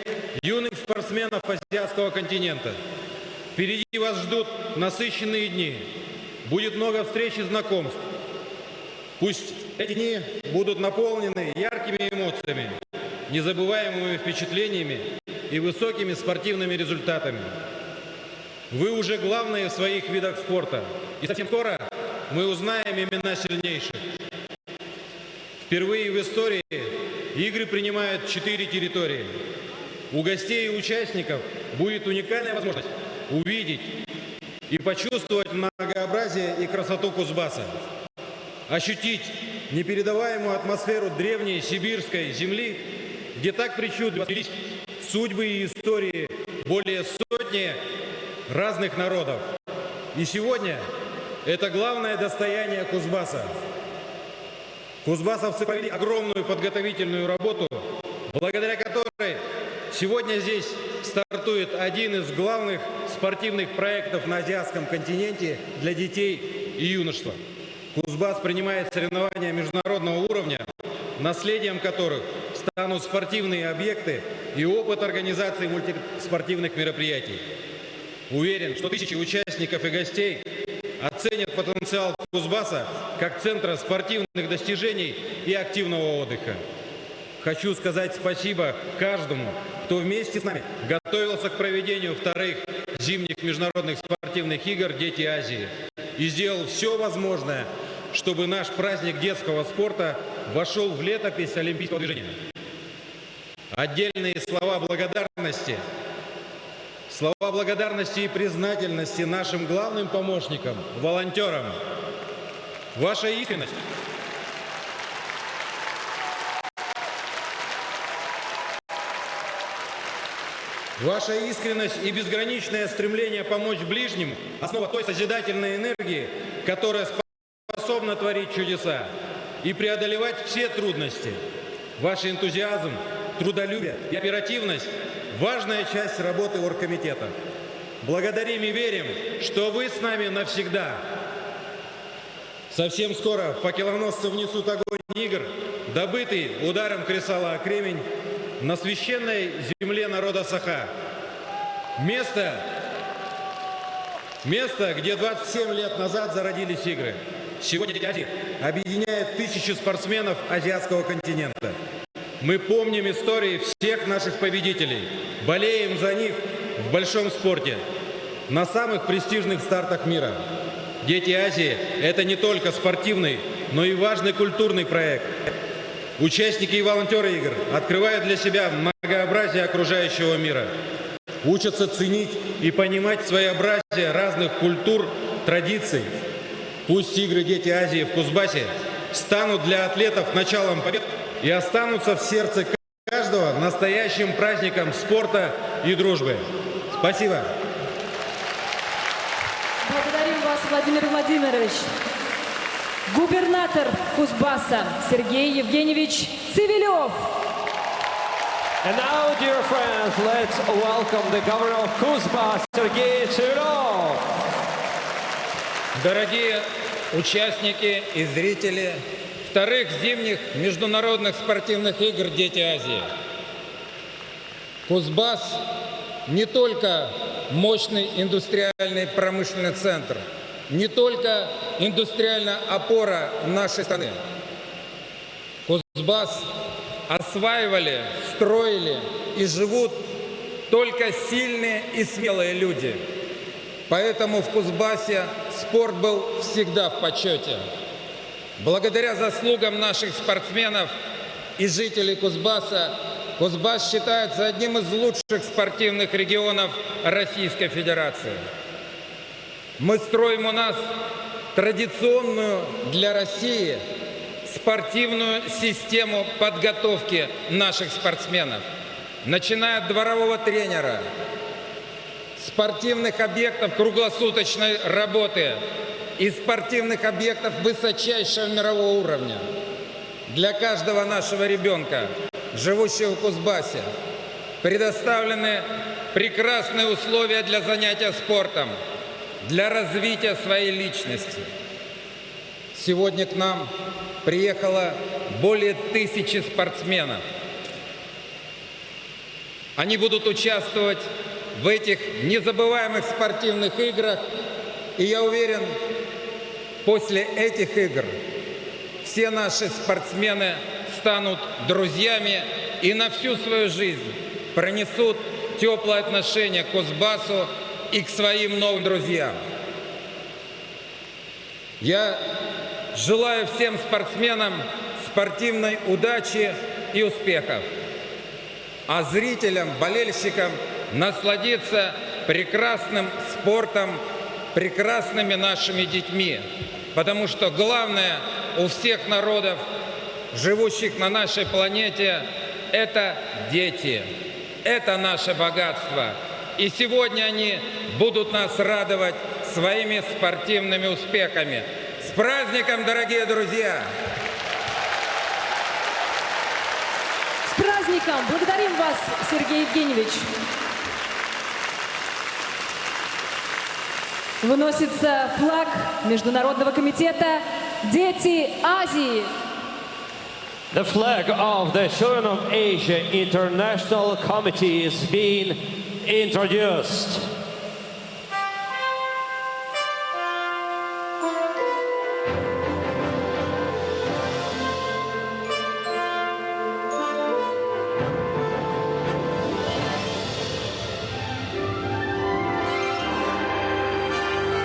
юных спортсменов азиатского континента. Впереди вас ждут насыщенные дни. Будет много встреч и знакомств. Пусть эти дни будут наполнены яркими эмоциями, незабываемыми впечатлениями и высокими спортивными результатами. Вы уже главные в своих видах спорта. И совсем скоро мы узнаем имена сильнейших. Впервые в истории игры принимают 4 территории. У гостей и участников будет уникальная возможность увидеть и почувствовать многообразие и красоту Кузбасса. Ощутить непередаваемую атмосферу древней сибирской земли, где так причудливо сплелись судьбы и истории более сотни разных народов. И сегодня это главное достояние Кузбасса. Кузбассовцы провели огромную подготовительную работу, благодаря которой сегодня здесь стартует один из главных спортивных проектов на азиатском континенте для детей и юношества. Кузбасс принимает соревнования международного уровня, наследием которых станут спортивные объекты и опыт организации мультиспортивных мероприятий. Уверен, что тысячи участников и гостей оценят потенциал Кузбасса как центра спортивных достижений и активного отдыха. Хочу сказать спасибо каждому, кто вместе с нами готовился к проведению вторых зимних международных спортивных игр «Дети Азии» и сделал все возможное, чтобы наш праздник детского спорта вошел в летопись олимпийского движения. Отдельные слова благодарности и признательности нашим главным помощникам, волонтерам. Ваша искренность, и безграничное стремление помочь ближним – основа той созидательной энергии, которая способна творить чудеса и преодолевать все трудности. Ваш энтузиазм, трудолюбие и оперативность – важная часть работы оргкомитета. Благодарим и верим, что вы с нами навсегда. Совсем скоро факелоносцы внесут огонь игр, добытый ударом кресала о кремень, на священной земле народа Саха. Место, где 27 лет назад зародились игры. Сегодня «Дети Азии» объединяет тысячи спортсменов азиатского континента. Мы помним истории всех наших победителей, болеем за них в большом спорте, на самых престижных стартах мира. «Дети Азии» – это не только спортивный, но и важный культурный проект. Участники и волонтеры игр открывают для себя многообразие окружающего мира, учатся ценить и понимать своеобразие разных культур, традиций. Пусть игры «Дети Азии» в Кузбассе станут для атлетов началом побед и останутся в сердце каждого настоящим праздником спорта и дружбы. Спасибо. Благодарим вас, Владимир Владимирович. Губернатор Кузбасса Сергей Евгеньевич Цивилев. And now, dear friends, let's welcome the governor of Kuzbas, Sergei Civilov. Дорогие участники и зрители вторых зимних международных спортивных игр «Дети Азии». Кузбасс не только мощный индустриальный промышленный центр, не только индустриальная опора нашей страны. Кузбасс осваивали, строили и живут только сильные и смелые люди. Поэтому в Кузбассе спорт был всегда в почете. Благодаря заслугам наших спортсменов и жителей Кузбасса, Кузбасс считается одним из лучших спортивных регионов Российской Федерации. Мы строим у нас традиционную для России спортивную систему подготовки наших спортсменов, начиная от дворового тренера, спортивных объектов круглосуточной работы и спортивных объектов высочайшего мирового уровня. Для каждого нашего ребенка, живущего в Кузбассе, предоставлены прекрасные условия для занятия спортом, для развития своей личности. Сегодня к нам приехало более 1000 спортсменов. Они будут участвовать в этих незабываемых спортивных играх. И я уверен, после этих игр все наши спортсмены станут друзьями и на всю свою жизнь пронесут теплое отношение к Кузбассу и к своим новым друзьям. Я желаю всем спортсменам спортивной удачи и успехов, а зрителям, болельщикам насладиться прекрасным спортом, прекрасными нашими детьми. Потому что главное у всех народов, живущих на нашей планете, это дети. Это наше богатство. И сегодня они будут нас радовать своими спортивными успехами. С праздником, дорогие друзья! С праздником! Благодарим вас, Сергей Евгеньевич. Выносится флаг Международного комитета «Дети Азии». The flag of the Children of Asia International Committee is being introduced.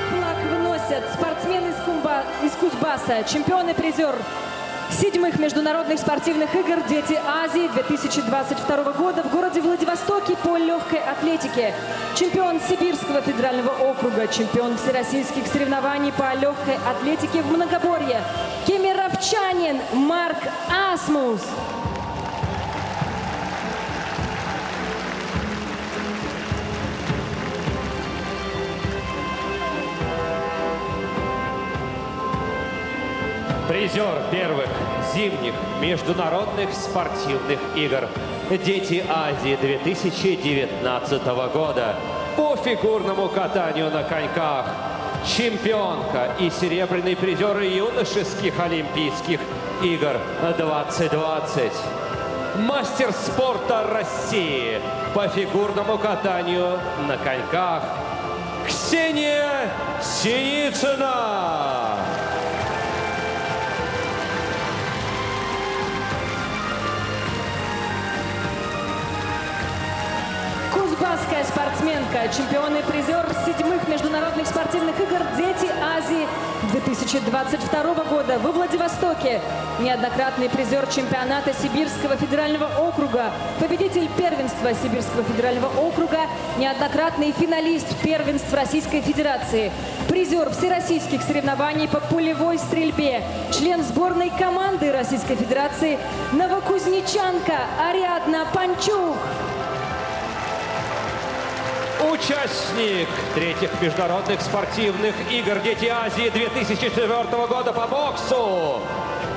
Флаг выносят спортсмен из Кузбасса, чемпион и призер 7-х международных спортивных игр «Дети Азии» 2022 года в городе Владивостоке по легкой атлетике. Чемпион Сибирского федерального округа, чемпион всероссийских соревнований по легкой атлетике в многоборье. Кемеровчанин Марк Асмус. Призер первых зимних международных спортивных игр «Дети Азии» 2019 года по фигурному катанию на коньках. Чемпионка и серебряный призер юношеских Олимпийских игр 2020. Мастер спорта России по фигурному катанию на коньках Ксения Синицына. Кузбасская спортсменка, чемпион и призер 7-х международных спортивных игр «Дети Азии» 2022 года во Владивостоке. Неоднократный призер чемпионата Сибирского федерального округа, победитель первенства Сибирского федерального округа, неоднократный финалист первенств Российской Федерации, призер всероссийских соревнований по пулевой стрельбе, член сборной команды Российской Федерации, новокузнечанка Ариадна Панчук. Участник третьих международных спортивных игр «Дети Азии» 2004 года по боксу.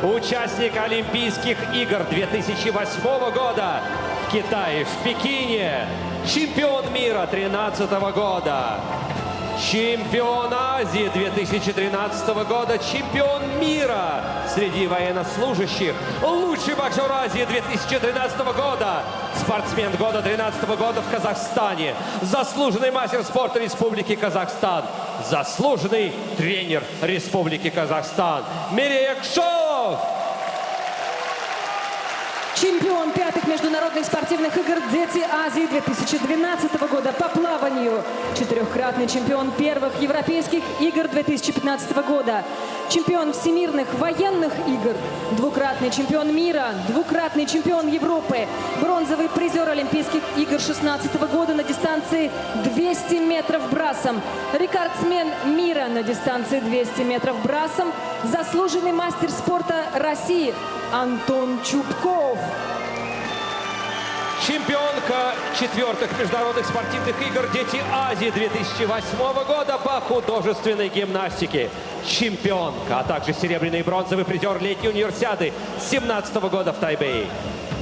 Участник Олимпийских игр 2008 года в Китае, в Пекине. Чемпион мира 2013 года. Чемпион Азии 2013 года. Чемпион мира среди военнослужащих. Лучший боксер Азии 2013 года. Спортсмен года 2013 года в Казахстане. Заслуженный мастер спорта Республики Казахстан. Заслуженный тренер Республики Казахстан. Мерея Кшов. Чемпион 5-х международных спортивных игр «Дети Азии» 2012 года по плаванию. 4-кратный чемпион первых европейских игр 2015 года. Чемпион всемирных военных игр. 2-кратный чемпион мира. 2-кратный чемпион Европы. Бронзовый призер Олимпийских игр 2016 года на дистанции 200 метров брасом. Рекордсмен мира на дистанции 200 метров брасом. Заслуженный мастер спорта России Антон Чубков. Чемпионка 4-х международных спортивных игр «Дети Азии» 2008 года по художественной гимнастике. Чемпионка, а также серебряный и бронзовый призер летней универсиады 2017 года в Тайбэе.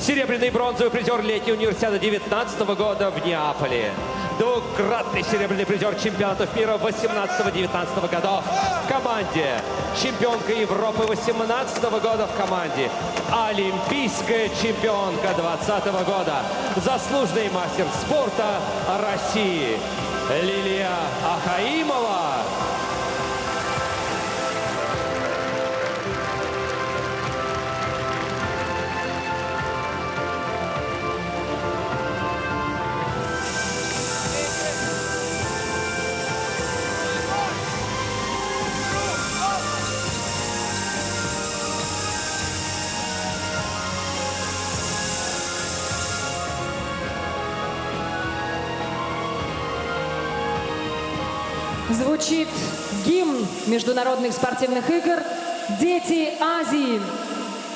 Серебряный и бронзовый призер летней универсиады 2019 года в Неаполе. 2-кратный серебряный призер чемпионатов мира 18-19 годов в команде. Чемпионка Европы 18 года в команде. Олимпийская чемпионка 2020 года. Заслуженный мастер спорта России Лилия Ахаимова. Звучит гимн международных спортивных игр «Дети Азии».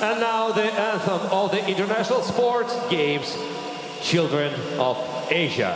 And now the anthem of the International Sports Games, Children of Asia.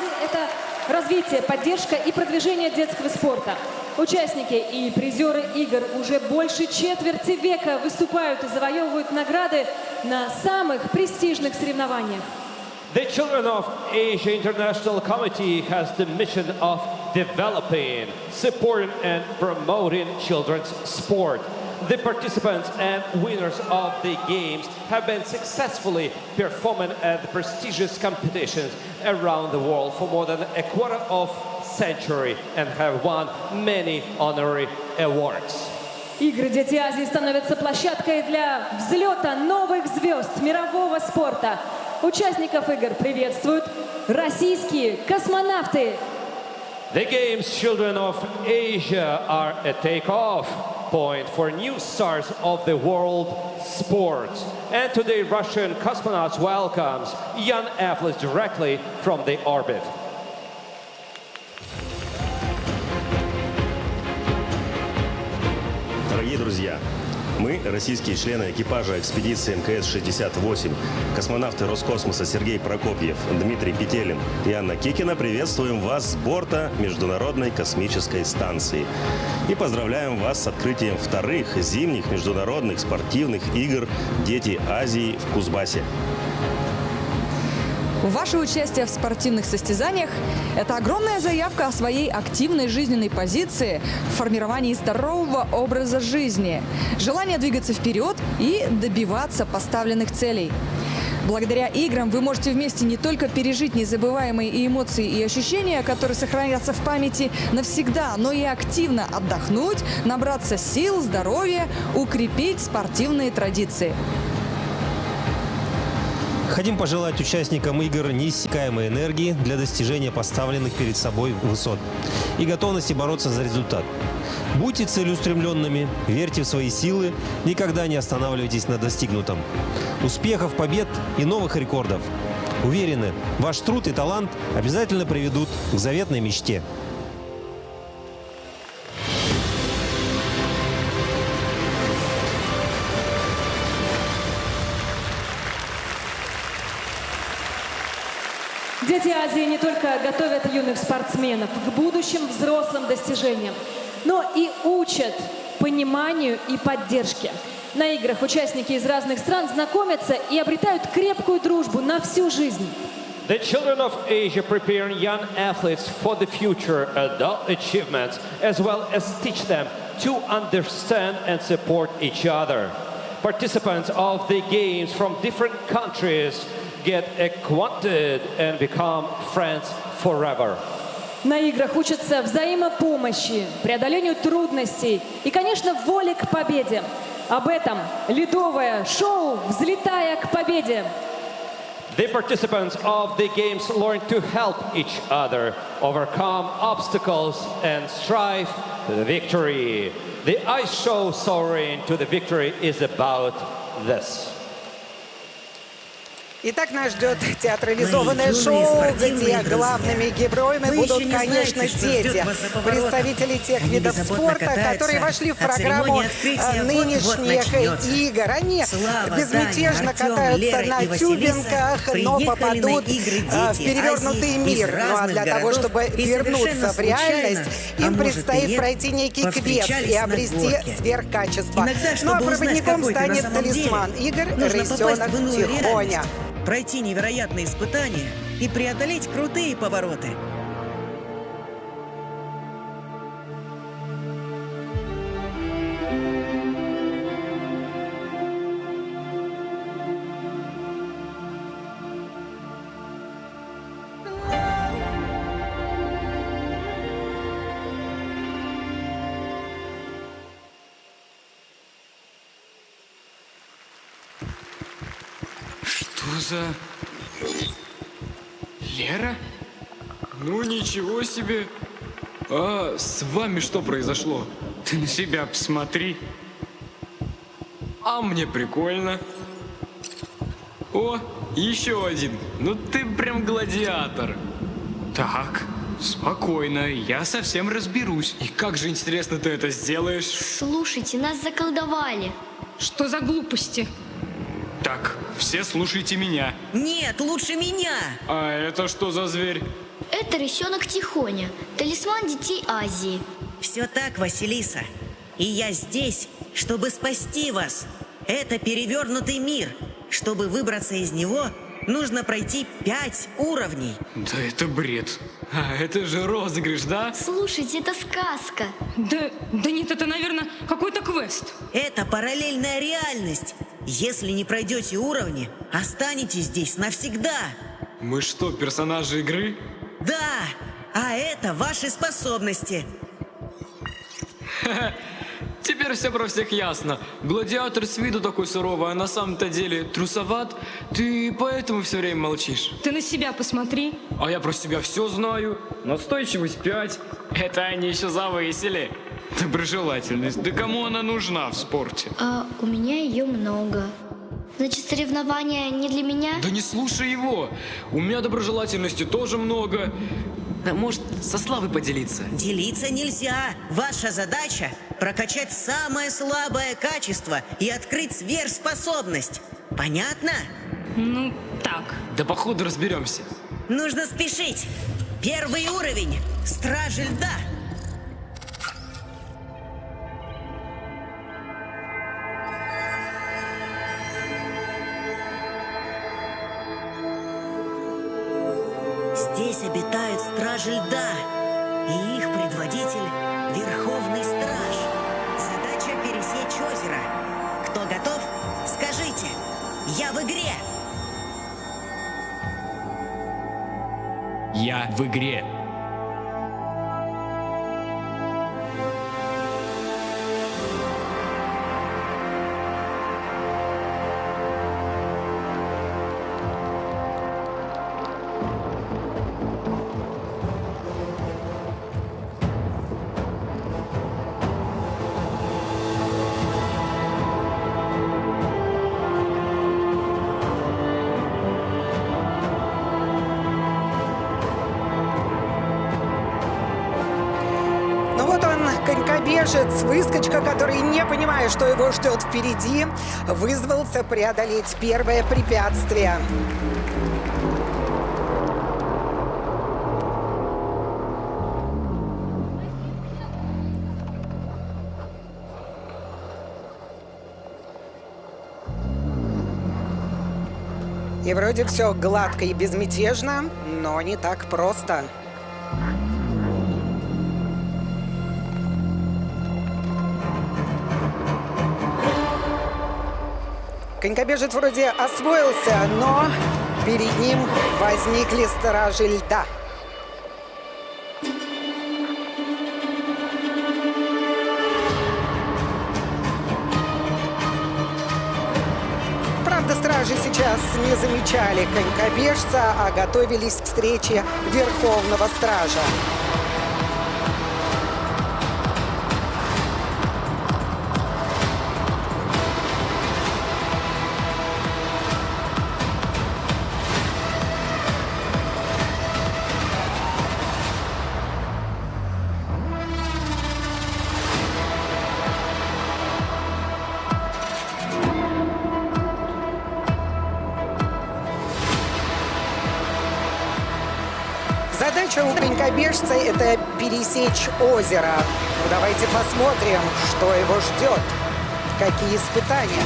Азии – это развитие, поддержка и продвижение детского спорта. Участники и призеры игр уже больше четверти века выступают и завоевывают награды на самых престижных соревнованиях. The Children of Asia International Committee has the mission of developing, supporting and promoting children's sport. The participants and winners of the games have been successfully performing at the prestigious competitions around the world for more than a quarter of century and have won many honorary awards. Игры «Дети Азии» становятся площадкой для взлета новых звезд мирового спорта. Участников игр приветствуют российские космонавты. The Games Children of Asia are a takeoff point for new stars of the world sports. And today Russian cosmonauts welcomes young athletes directly from the orbit. Дорогие друзья, мы, российские члены экипажа экспедиции МКС-68, космонавты Роскосмоса Сергей Прокопьев, Дмитрий Петелин и Анна Кикина, приветствуем вас с борта Международной космической станции. И поздравляем вас с открытием вторых зимних международных спортивных игр «Дети Азии» в Кузбассе. Ваше участие в спортивных состязаниях – это огромная заявка о своей активной жизненной позиции в формировании здорового образа жизни, желание двигаться вперед и добиваться поставленных целей. Благодаря играм вы можете вместе не только пережить незабываемые эмоции и ощущения, которые сохранятся в памяти навсегда, но и активно отдохнуть, набраться сил, здоровья, укрепить спортивные традиции. Хотим пожелать участникам игр неиссякаемой энергии для достижения поставленных перед собой высот и готовности бороться за результат. Будьте целеустремленными, верьте в свои силы, никогда не останавливайтесь на достигнутом. Успехов, побед и новых рекордов. Уверены, ваш труд и талант обязательно приведут к заветной мечте. Дети Азии не только готовят юных спортсменов к будущим взрослым достижениям, но и учат пониманию и поддержке. На играх участники из разных стран знакомятся и обретают крепкую дружбу на всю жизнь. The Children of Asia preparing young athletes for the future adult achievements, as well as teach them to understand and support each other. Participants of the games from different countries get acquainted and become friends forever. На играх учатся взаимопомощи, преодолению трудностей и, конечно, воле к победе. Об этом ледовое шоу «Взлетая к победе». The participants of the games learn to help each other, overcome obstacles and strive to the victory. The ice show Soaring to the Victory is about this. Итак, нас ждет театрализованное шоу, где главными героями будут, конечно, дети. Представители тех видов спорта, которые вошли в программу нынешних игр. Они безмятежно катаются на тюбинках, но попадут в перевернутый мир. Ну а для того, чтобы вернуться в реальность, им предстоит пройти некий квест и обрести сверхкачество. Ну а проводником станет талисман игр «Рысенок Тихоня». Пройти невероятные испытания и преодолеть крутые повороты. Что за... Лера? Ну ничего себе. А с вами что произошло? Ты на себя посмотри. А мне прикольно. О, еще один. Ну ты прям гладиатор. Так, спокойно, я совсем разберусь. И как же интересно ты это сделаешь? Слушайте, нас заколдовали. Что за глупости? Так, все слушайте меня. Нет, лучше меня. А это что за зверь? Это рысенок Тихоня, талисман детей Азии. Все так, Василиса. И я здесь, чтобы спасти вас. Это перевернутый мир. Чтобы выбраться из него, нужно пройти 5 уровней. Да это бред. А это же розыгрыш, да? Слушайте, это сказка. Да нет, это, наверное, какой-то квест. Это параллельная реальность. Если не пройдете уровни, останетесь здесь навсегда. Мы что, персонажи игры? Да, а это ваши способности. Теперь все про всех ясно. Гладиатор с виду такой суровый, а на самом-то деле трусоват. Ты поэтому все время молчишь. Ты на себя посмотри. А я про себя все знаю. Настойчивость 5. Это они еще завысили. Доброжелательность. Да кому она нужна в спорте? А у меня ее много. Значит, соревнования не для меня? Да не слушай его. У меня доброжелательности тоже много. Да может, со Славой поделиться? Делиться нельзя. Ваша задача – прокачать самое слабое качество и открыть сверхспособность. Понятно? Ну, так. Да походу разберемся. Нужно спешить. 1 уровень – Стражи Льда. Здесь обитают Стражи Льда, и их предводитель – Верховный Страж. Задача – пересечь озеро. Кто готов? Скажите. Я в игре. Я в игре. Конькобежец, выскочка, который, не понимая, что его ждет впереди, вызвался преодолеть первое препятствие. И вроде все гладко и безмятежно, но не так просто. Конькобежец вроде освоился, но перед ним возникли Стражи Льда. Правда, стражи сейчас не замечали конькобежца, а готовились к встрече Верховного Стража. Задача у конькобежца – это пересечь озеро. Ну, давайте посмотрим, что его ждет, какие испытания.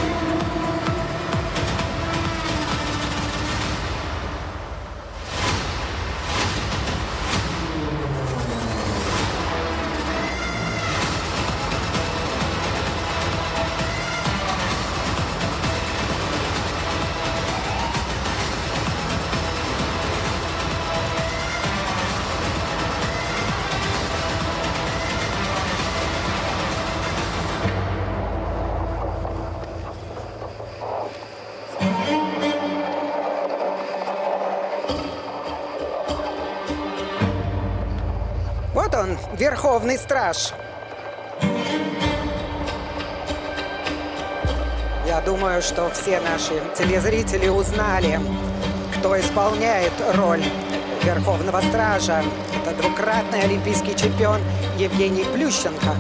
Вот он, Верховный Страж. Я думаю, что все наши телезрители узнали, кто исполняет роль Верховного Стража. Это двукратный олимпийский чемпион Евгений Плющенко.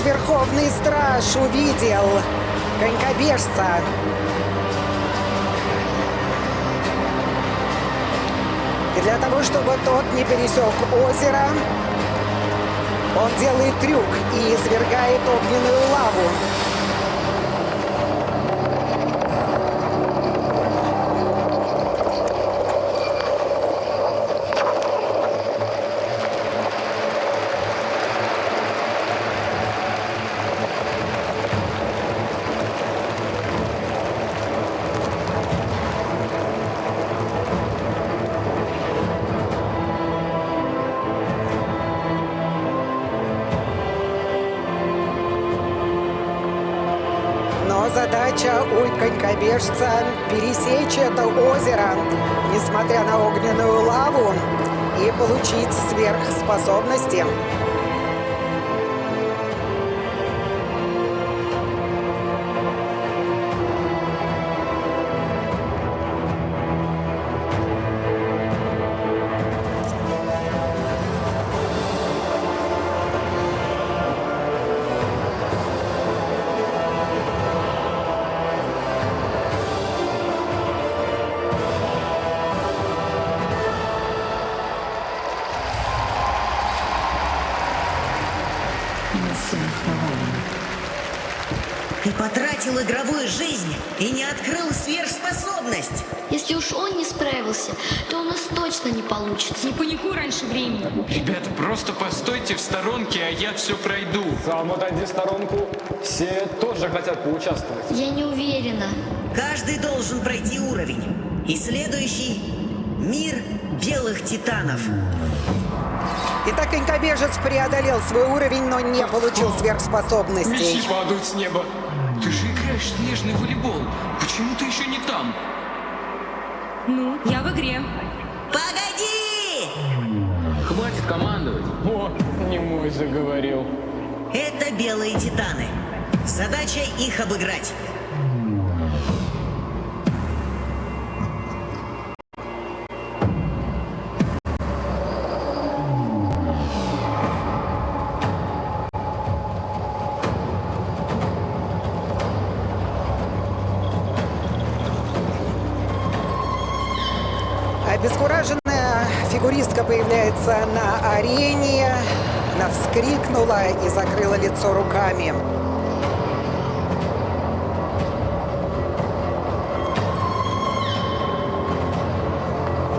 вот Верховный Страж увидел конькобежца. И для того, чтобы тот не пересек озеро, он делает трюк и извергает огненную лаву. Задача у конькобежца пересечь это озеро, несмотря на огненную лаву, и получить сверхспособности. Ты потратил игровую жизнь и не открыл сверхспособность. Если уж он не справился, то у нас точно не получится. Не паникуй раньше времени. Ребята, просто постойте в сторонке, а я все пройду. Сам отойди в сторонку. Все тоже хотят поучаствовать. Я не уверена. Каждый должен пройти уровень. И следующий — мир белых титанов. Итак, конькобежец преодолел свой уровень, но не получил сверхспособностей. Мячи падают с неба. Ты же играешь в снежный волейбол. Почему ты еще не там? Ну, я в игре. Погоди! Хватит командовать. О, не мой заговорил. Это белые титаны. Задача их обыграть. Обескураженная фигуристка появляется на арене. Она вскрикнула и закрыла лицо руками.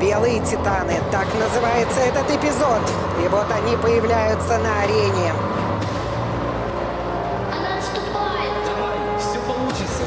Белые титаны. Так называется этот эпизод. И вот они появляются на арене. Она отступает. Давай, все получится.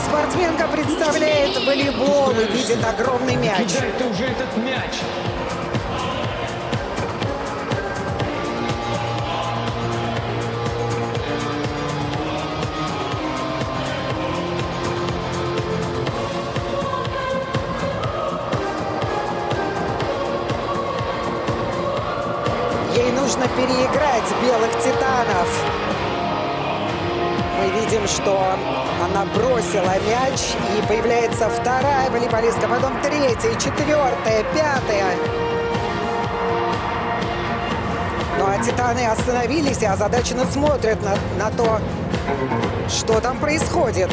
Спортсменка представляет волейбол и видит огромный мяч. Кидай ты уже этот мяч. Ей нужно переиграть белых титанов. Мы видим, что она бросила мяч, и появляется вторая волейболистка, потом третья, четвертая, пятая. Ну а титаны остановились и озадаченно смотрят на то, что там происходит.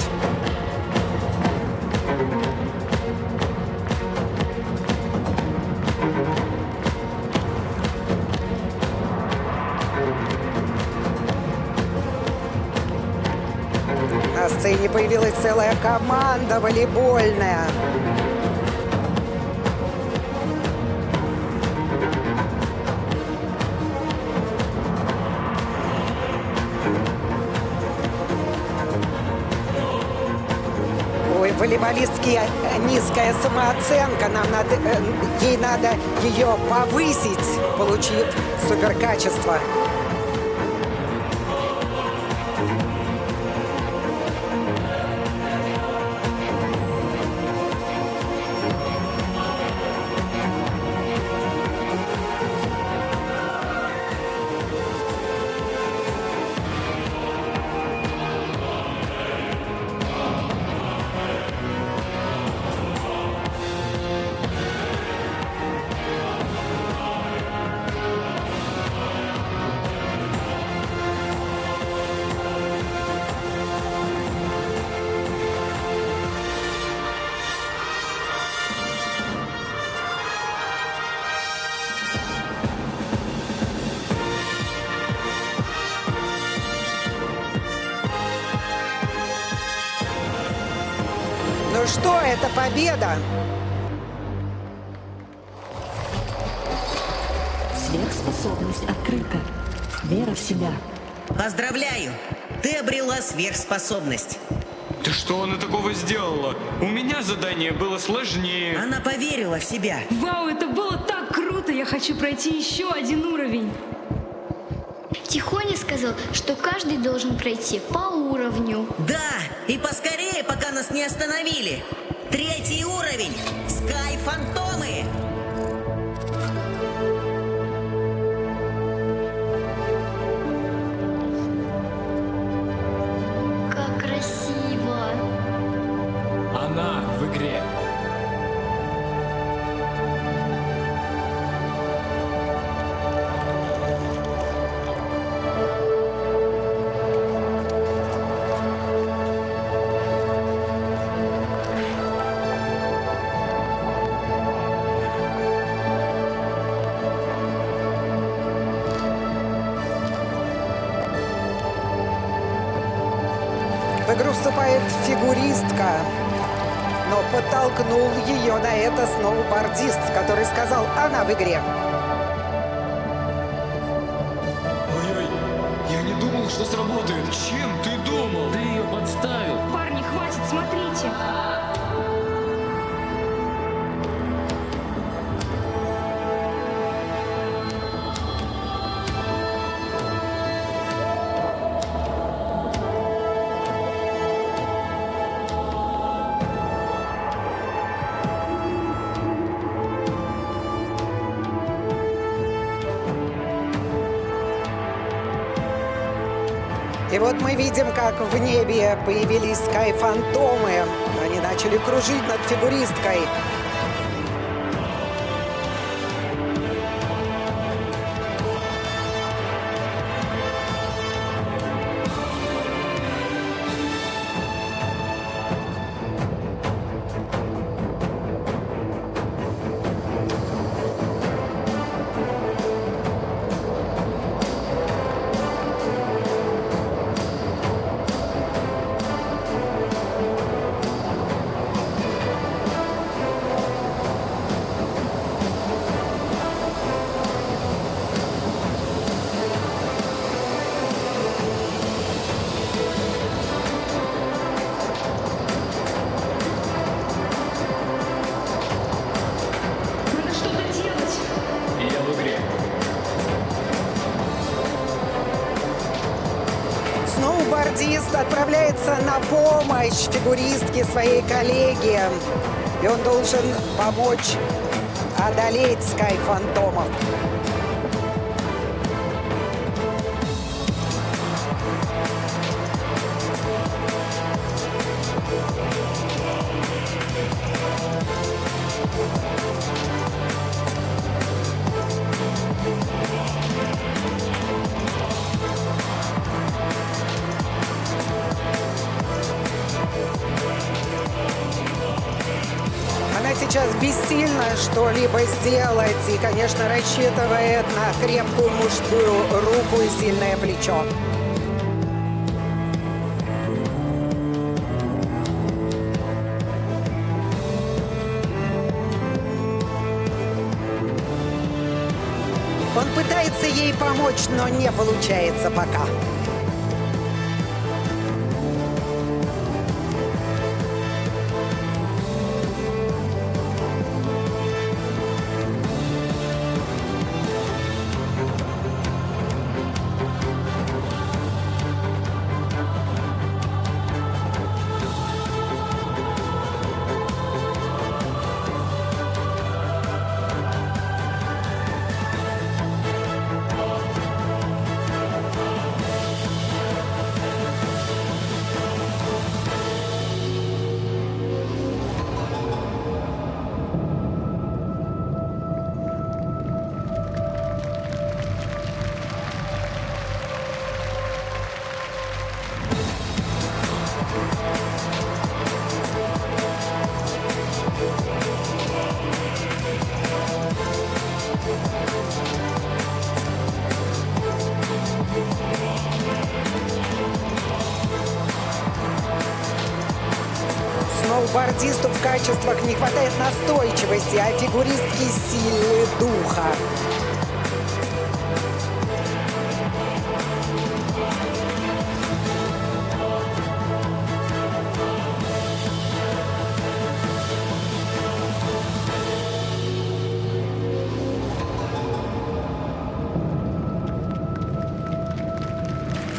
На сцене появилась целая команда волейбольная. волейболистки низкая самооценка. Ей надо ее повысить, получив суперкачество. Ну что, это победа! Сверхспособность открыта. Вера в себя. Поздравляю! Ты обрела сверхспособность. Ты что она такого сделала? У меня задание было сложнее. Она поверила в себя. Вау, это было так круто! Я хочу пройти еще один уровень. Тихоня сказал, что каждый должен пройти по уровню. Да, и поскорее, пока нас не остановили. 3-й уровень. Скай Фантомы. Как красиво. Она в игре. В игру вступает фигуристка, но подтолкнул ее на это сноубордист, который сказал, она в игре. Ой-ой, я не думал, что сработает. Чем ты думал? Ты ее подставил. Парни, хватит, смотрите. И вот мы видим, как в небе появились скай-фантомы. Они начали кружить над фигуристкой. Сноубордист отправляется на помощь фигуристке своей коллеге. И он должен помочь одолеть скай-фантомов. Она сейчас бессильна что-либо сделать и, конечно, рассчитывает на крепкую мужскую руку и сильное плечо. Он пытается ей помочь, но не получается пока. сноубордисту в качествах не хватает настойчивости, а фигуристки силы духа.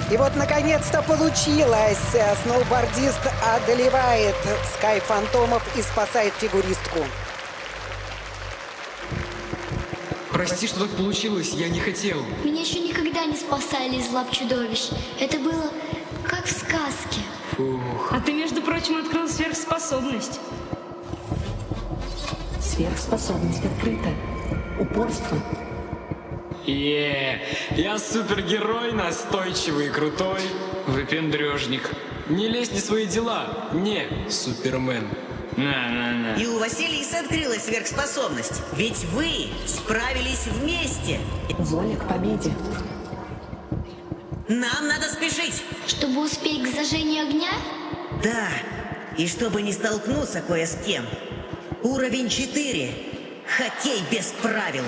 И вот, наконец-то получилось. Сноубордист одолевает Скай Фантомов и спасает фигуристку. Прости, что так получилось, я не хотел. Меня еще никогда не спасали из лап чудовищ. Это было как в сказке. Фух. А ты, между прочим, открыл сверхспособность. Сверхспособность открыта. Упорство. Я супергерой, настойчивый и крутой. Выпендрежник. Не лезь не в свои дела. Не, Супермен. И у Василиса открылась сверхспособность. Ведь вы справились вместе. Воля к победе. Нам надо спешить. Чтобы успеть к зажжению огня? Да, и чтобы не столкнуться кое с кем. Уровень 4. Хоккей без правил.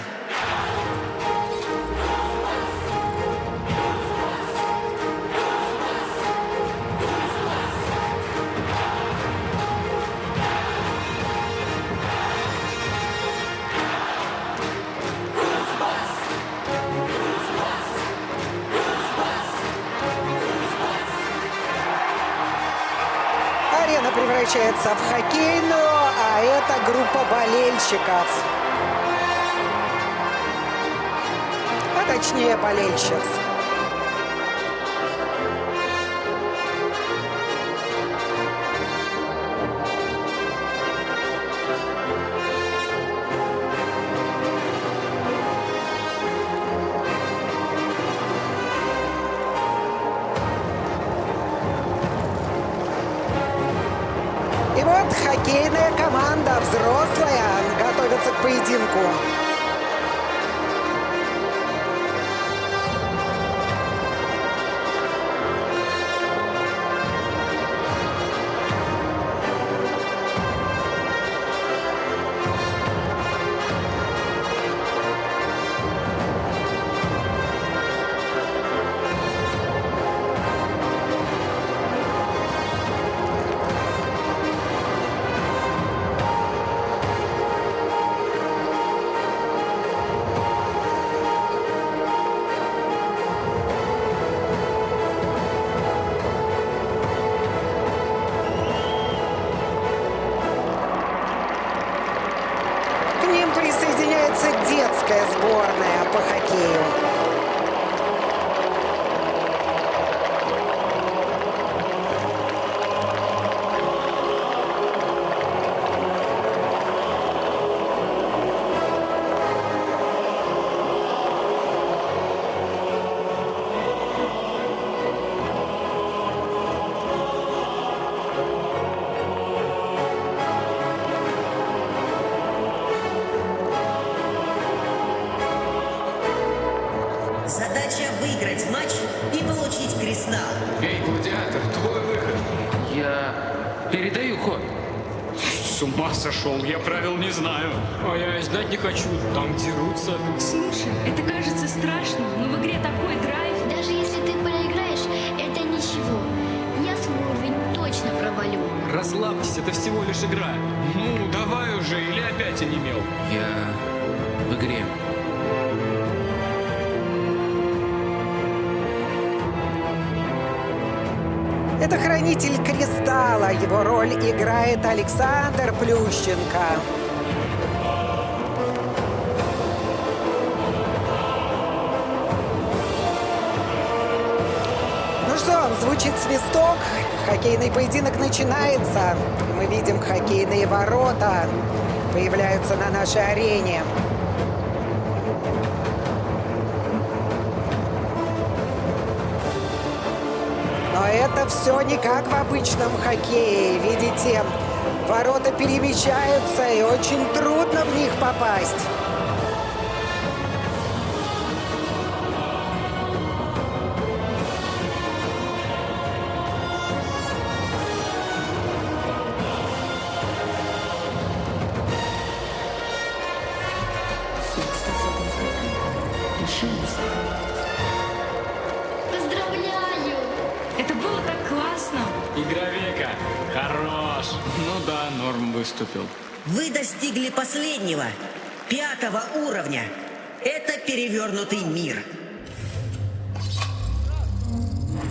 Арена превращается в хоккейную, а это группа болельщиков. А точнее болельщиц. И вот хоккейная команда, взрослая, готовится к поединку. К ним присоединяется детская сборная по хоккею. Задача выиграть матч и получить кристалл. Эй, гладиатор, твой выход. Я передаю ход. С ума сошел, я правил не знаю. А я и знать не хочу, там дерутся. Слушай, это кажется страшным, но в игре такой драйв. Даже если ты проиграешь, это ничего. Я свой уровень точно провалю. Расслабьтесь, это всего лишь игра. Ну, давай уже, или опять онемел. Я в игре. Это хранитель кристалла. Его роль играет Александр Плющенко. Ну что, звучит свисток. Хоккейный поединок начинается. Мы видим хоккейные ворота появляются на нашей арене. Но это все не как в обычном хоккее. Видите, ворота перемещаются, и очень трудно в них попасть. я. Хорош. Ну да, норм выступил. Вы достигли последнего, 5-го уровня. Это перевернутый мир.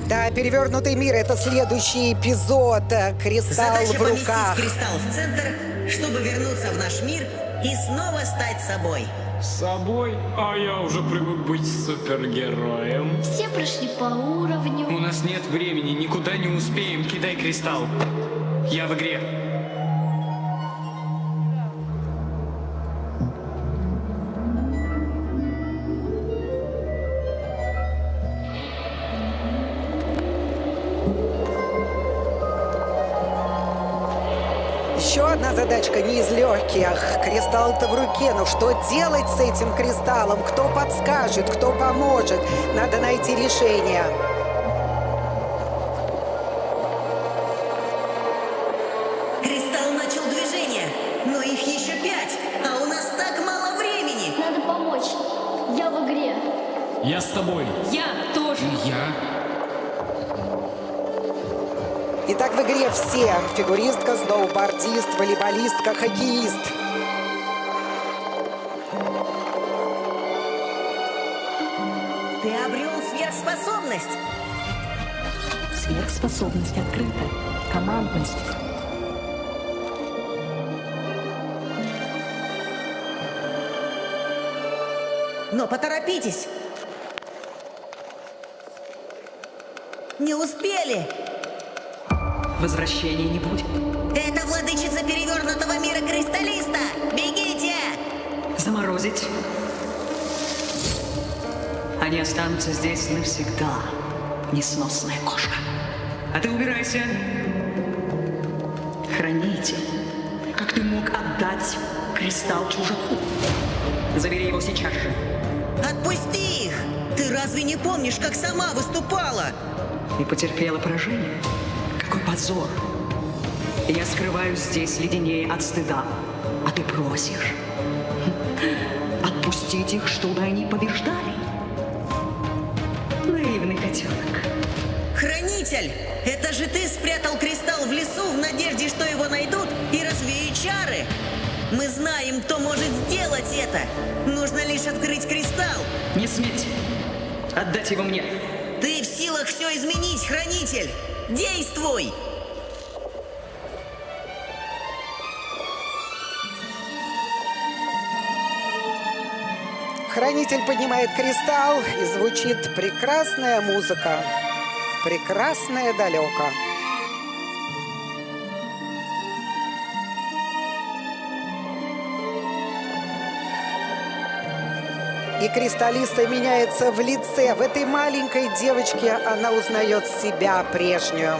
Да, перевернутый мир — это следующий эпизод. Кристалл Задача в руках. поместить кристалл в центр, чтобы вернуться в наш мир и снова стать собой. С собой? А я уже привык быть супергероем. Все прошли по уровню. У нас нет времени, никуда не успеем. Кидай кристалл. Я в игре. Еще одна задачка не из легких. Кристалл-то в руке. Но что делать с этим кристаллом? Кто подскажет, кто поможет? Надо найти решение. Кристалл начал движение, но их еще 5, а у нас так мало времени. Надо помочь. Я в игре. Я с тобой. Я тоже. Я. Итак, в игре все. Фигуристка, сноубордист, волейболистка, хоккеист. Ты обрел сверхспособность. Сверхспособность открыта. Командность. Но поторопитесь. Не успели. Возвращения не будет. Это владычица перевернутого мира кристаллиста. Бегите! Заморозить. Они останутся здесь навсегда. Несносная кошка. А ты убирайся. Хранитель. Как ты мог отдать кристалл чужаку? Забери его сейчас же. Отпусти их! Ты разве не помнишь, как сама выступала? И потерпела поражение. Какой позор. Я скрываюсь здесь леденее от стыда. А ты просишь отпустить их, чтобы они побеждали? Наивный котенок. Хранитель! Это же ты спрятал кристалл в лесу в надежде, что его найдут и развеют чары. Мы знаем, кто может сделать это. Нужно лишь открыть кристалл. Не сметь отдать его мне. Ты в силах все изменить, Хранитель! Действуй! Хранитель поднимает кристалл, и звучит прекрасная музыка. Прекрасная далеко. И кристаллиста меняется в лице. В этой маленькой девочке она узнает себя прежнюю.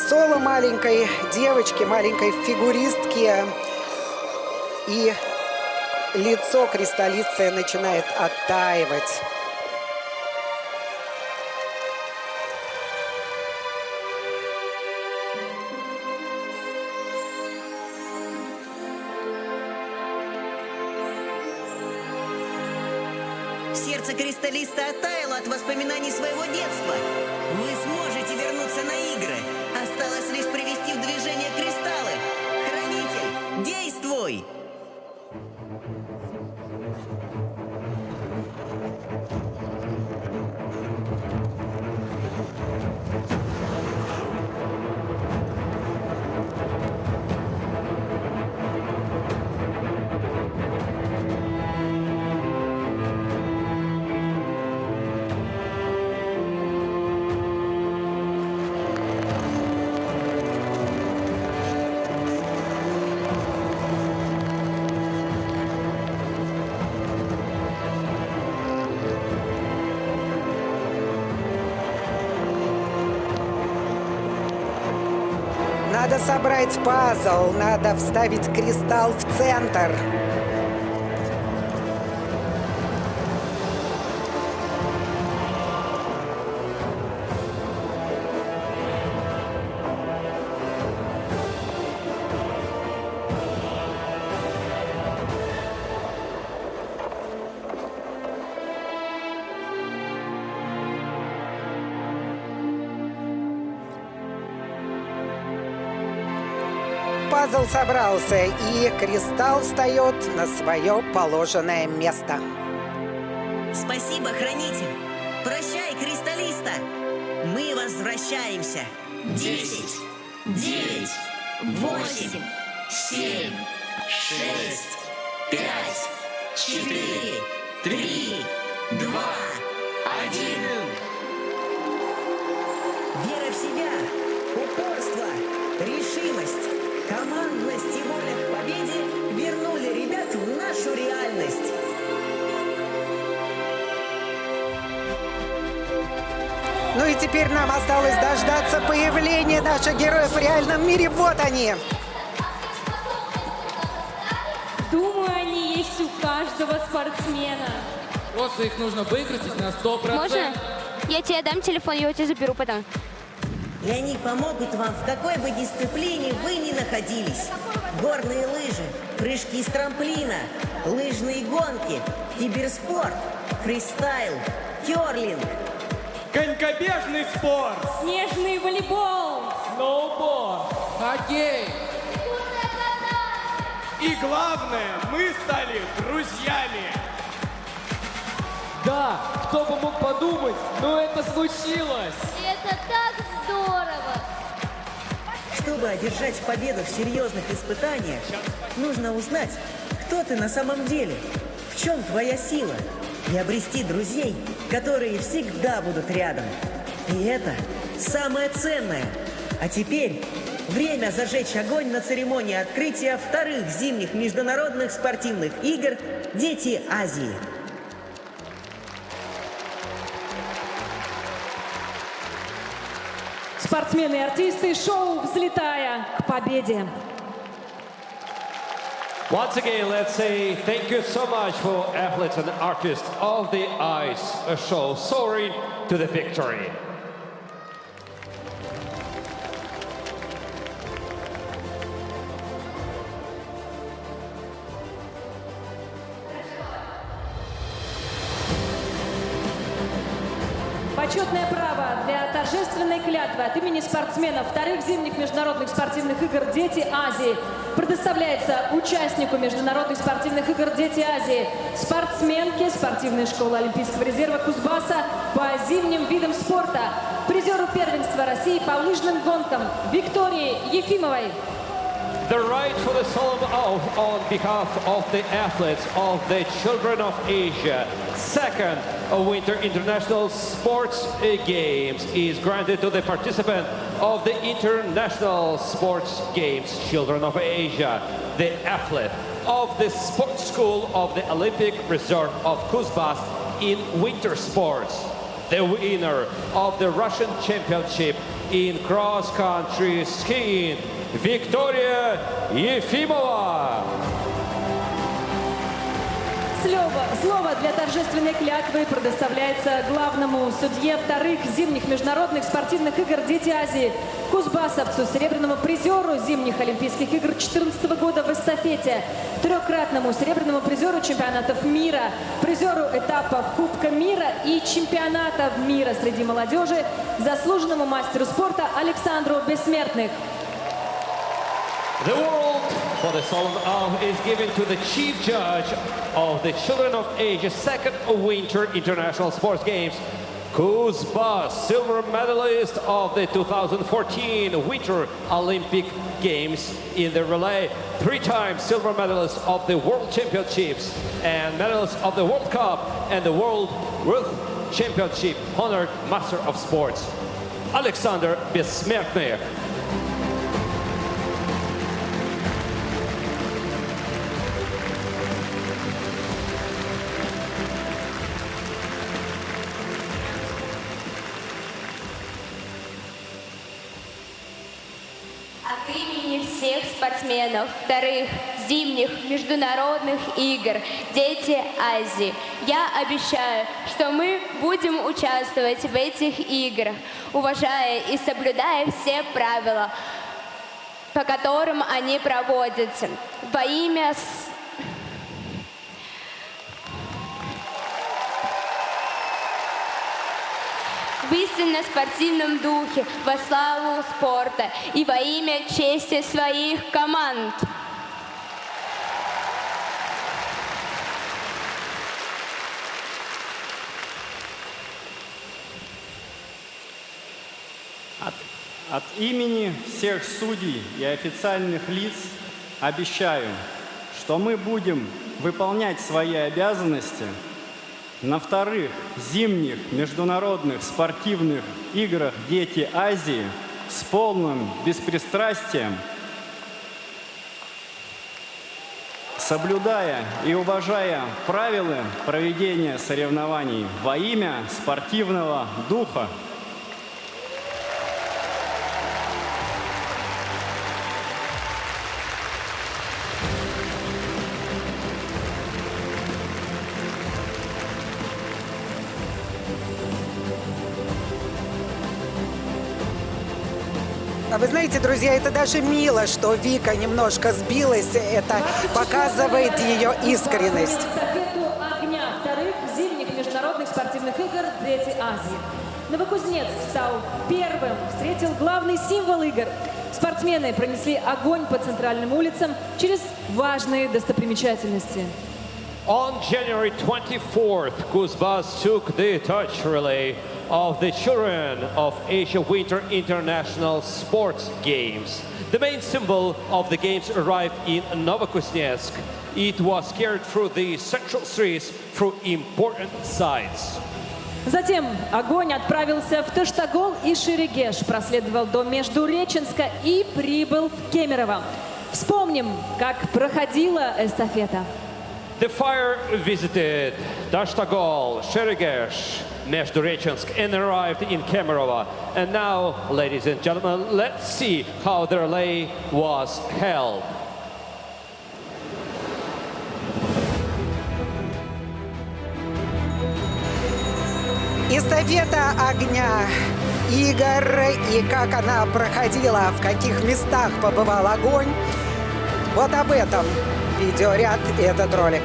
Соло маленькой девочки, маленькой фигуристки. И лицо кристаллицы начинает оттаивать. Сердце кристаллиста оттаяло от воспоминаний своего детства. Вы сможете вернуться на игры. Осталось лишь привести в движение кристаллы. Хранитель, действуй! Надо собрать пазл, надо вставить кристалл в центр. пазл собрался, и кристалл встает на свое положенное место. Спасибо, хранитель. Прощай, кристаллиста. Мы возвращаемся. 10, 9, 8, 7, 6, 5, 4, 3, 2, 1. Вера в себя, упорство, решимость, командность и воля к победе вернули ребят в нашу реальность. Ну и теперь нам осталось дождаться появления наших героев в реальном мире. Вот они. Думаю, они есть у каждого спортсмена. Просто их нужно выкрутить на 100%. Можно? Я тебе дам телефон, я у тебя заберу потом. И они помогут вам в какой бы дисциплине вы ни находились. Горные лыжи, прыжки с трамплина, лыжные гонки, киберспорт, фристайл, керлинг. Конькобежный спорт. Снежный волейбол. Сноуборд. Хоккей. И главное, мы стали друзьями. Да, кто бы мог подумать, но это случилось. Это так здорово! Чтобы одержать победу в серьезных испытаниях, нужно узнать, кто ты на самом деле, в чем твоя сила, и обрести друзей, которые всегда будут рядом. И это самое ценное. А теперь время зажечь огонь на церемонии открытия вторых зимних международных спортивных игр «Дети Азии». Спортсмены и артисты, шоу «Взлетая к победе». Once again, let's say thank you so much for athletes and artists of the ice show soaring to the victory. Почетное право для торжественной клятвы от имени спортсменов вторых зимних международных спортивных игр «Дети Азии» предоставляется участнику международных спортивных игр «Дети Азии», спортсменке спортивной школы Олимпийского резерва Кузбасса по зимним видам спорта, призеру первенства России по лыжным гонкам Виктории Ефимовой. The right for the solemn oath on behalf of the athletes of the Children of Asia, second Winter International Sports Games, is granted to the participant of the International Sports Games, Children of Asia, the athlete of the Sports School of the Olympic Reserve of Kuzbas in winter sports, the winner of the Russian Championship in cross-country skiing, Виктория Ефимова. Слово для торжественной клятвы предоставляется главному судье вторых зимних международных спортивных игр «Дети Азии», кузбассовцу, серебряному призеру зимних Олимпийских игр 2014 года в эстафете, трехкратному серебряному призеру чемпионатов мира, призеру этапов Кубка мира и чемпионата мира среди молодежи, заслуженному мастеру спорта Александру Бессмертных. The award for the solemn oath is given to the chief judge of the Children of Asia Second Winter International Sports Games, Kuzbas, silver medalist of the 2014 Winter Olympic Games in the relay, three-time silver medalist of the World Championships and medalist of the World Cup and the World Championship, honored Master of Sports, Alexander Bessmertner. От имени всех спортсменов вторых зимних международных игр «Дети Азии» я обещаю, что мы будем участвовать в этих играх, уважая и соблюдая все правила, по которым они проводятся, во имя в истинно спортивном духе, во славу спорта и во имя чести своих команд. От имени всех судей и официальных лиц обещаю, что мы будем выполнять свои обязанности на вторых зимних международных спортивных играх «Дети Азии» с полным беспристрастием, соблюдая и уважая правила проведения соревнований во имя спортивного духа. Вы знаете, друзья, это даже мило, что Вика немножко сбилась. Это показывает ее искренность. Эстафету огня вторых зимних международных спортивных игр «Дети Азии». Новокузнецк стал первым, встретил главный символ игр. Спортсмены пронесли огонь по центральным улицам через важные достопримечательности. On January 24th, Kuzbas took the touch relay of the children of Asia Winter International Sports Games. The main symbol of the games arrived in Novokuznetsk. It was carried through the central streets through important sites. Затем огонь отправился в Таштагол и Шерегеш, проследовал до Междуреченска и прибыл в Кемерово. Вспомним, как проходила эстафета. The fire visited Tashtagol, Sheregesh, Междуреченск and arrived in Kemerovo. And now, ladies and gentlemen, let's see how the relay was held. Эстафета огня игр и как она проходила, в каких местах побывал огонь. Вот об этом видеоряд и этот ролик.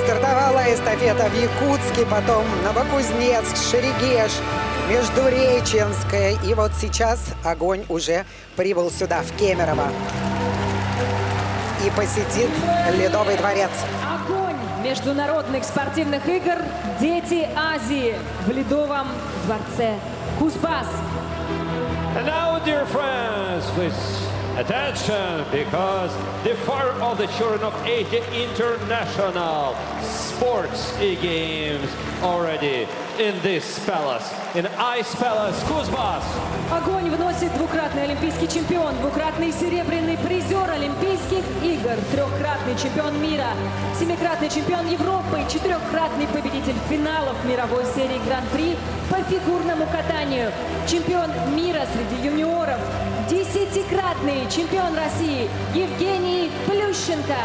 Стартовала эстафета в Якутске, потом Новокузнецк, Шерегеш, Междуреченская. И вот сейчас огонь уже прибыл сюда, в Кемерово. И посетит Ледовый дворец. Огонь международных спортивных игр «Дети Азии» в Ледовом дворце Кузбасс. And now, dear friends, please attention, because the fire of the children of Asia International Sports Games already in this palace, in Ice Palace, Kuzbas. Огонь вносит двукратный олимпийский чемпион, двукратный серебряный призер Олимпийских игр, трехкратный чемпион мира, семикратный чемпион Европы, четырехкратный победитель финалов мировой серии Гран-при по фигурному катанию, чемпион мира среди юниоров, десятикратный чемпион России Евгений Плющенко.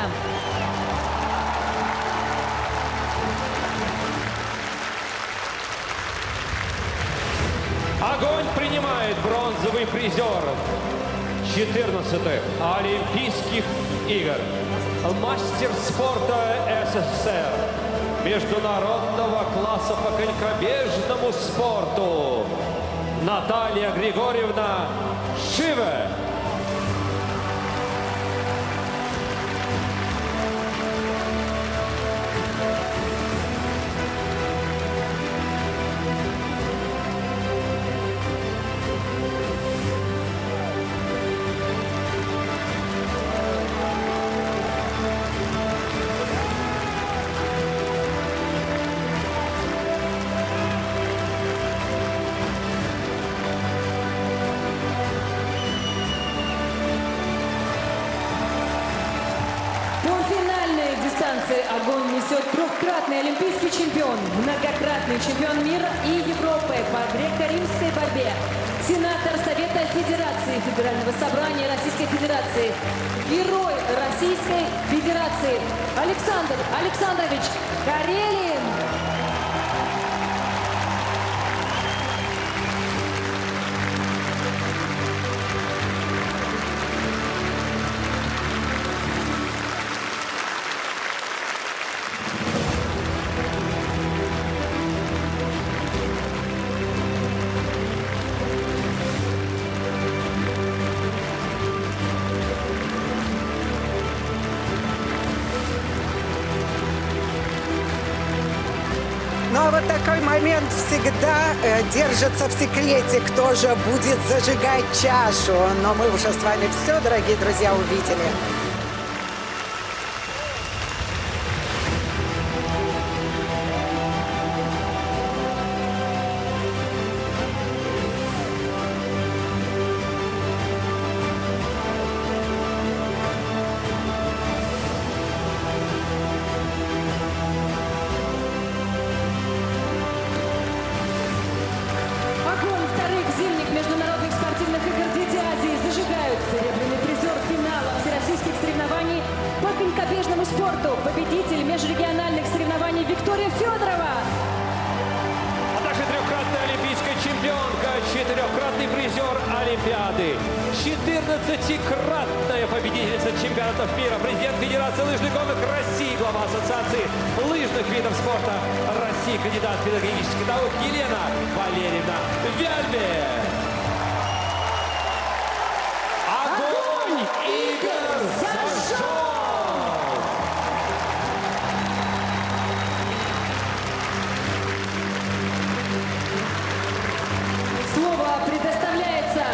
Огонь принимает бронзовый призер 14-х Олимпийских игр, мастер спорта СССР, международного класса по конькобежному спорту Наталья Григорьевна Шиве. Федерации «Огонь» несет трехкратный олимпийский чемпион, многократный чемпион мира и Европы по греко-римской борьбе, сенатор Совета Федерации Федерального собрания Российской Федерации, герой Российской Федерации Александр Александрович Карелин. Но вот такой момент всегда держится в секрете, кто же будет зажигать чашу. Но мы уже с вами все, дорогие друзья, увидели. Огонь вторых зимних международных спортивных игр «Дети Азии» зажигают. Серебряный призер финала всероссийских соревнований по конькобежному спорту, победитель межрегиональных соревнований Виктория Федорова. А также трехкратная олимпийская чемпионка, четырехкратный призер Олимпиады, 14-кратная победительница чемпионатов мира, президент Федерации лыжных гонок России, глава Ассоциации лыжных видов спорта России, кандидат педагогических наук Елена Валерьевна Вяльбе. Огонь игр зажжен! Слово предоставляется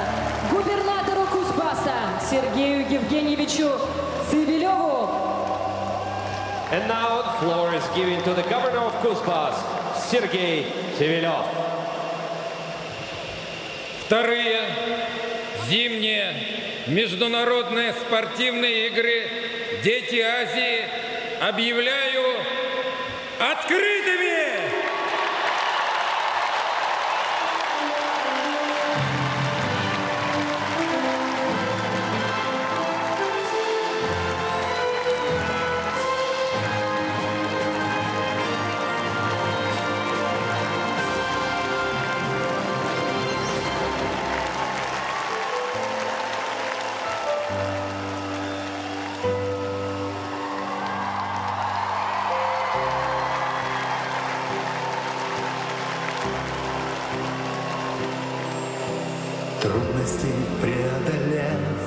губернатору Кузбасса Сергею Евгеньевичу Цивилеву. And now the floor is given to the governor of Kuzbas, Sergei Civilев. Вторые зимние международные спортивные игры «Дети Азии» объявляю открытыми! Трудности преодолев,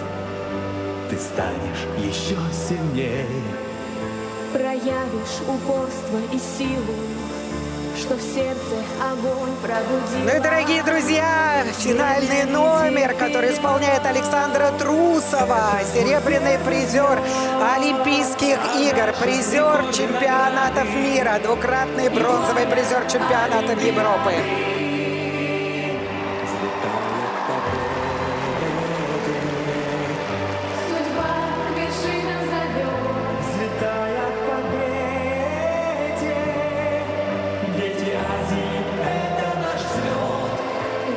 ты станешь еще сильнее. Проявишь упорство и силу, что в сердце огонь пробудил. Ну и, дорогие друзья, финальный номер, который исполняет Александра Трусова, серебряный призер Олимпийских игр, призер чемпионатов мира, двукратный бронзовый призер чемпионатов Европы. Судьба к вершинам зовет, Взлетая к победе, дети Азии — это наш взлет.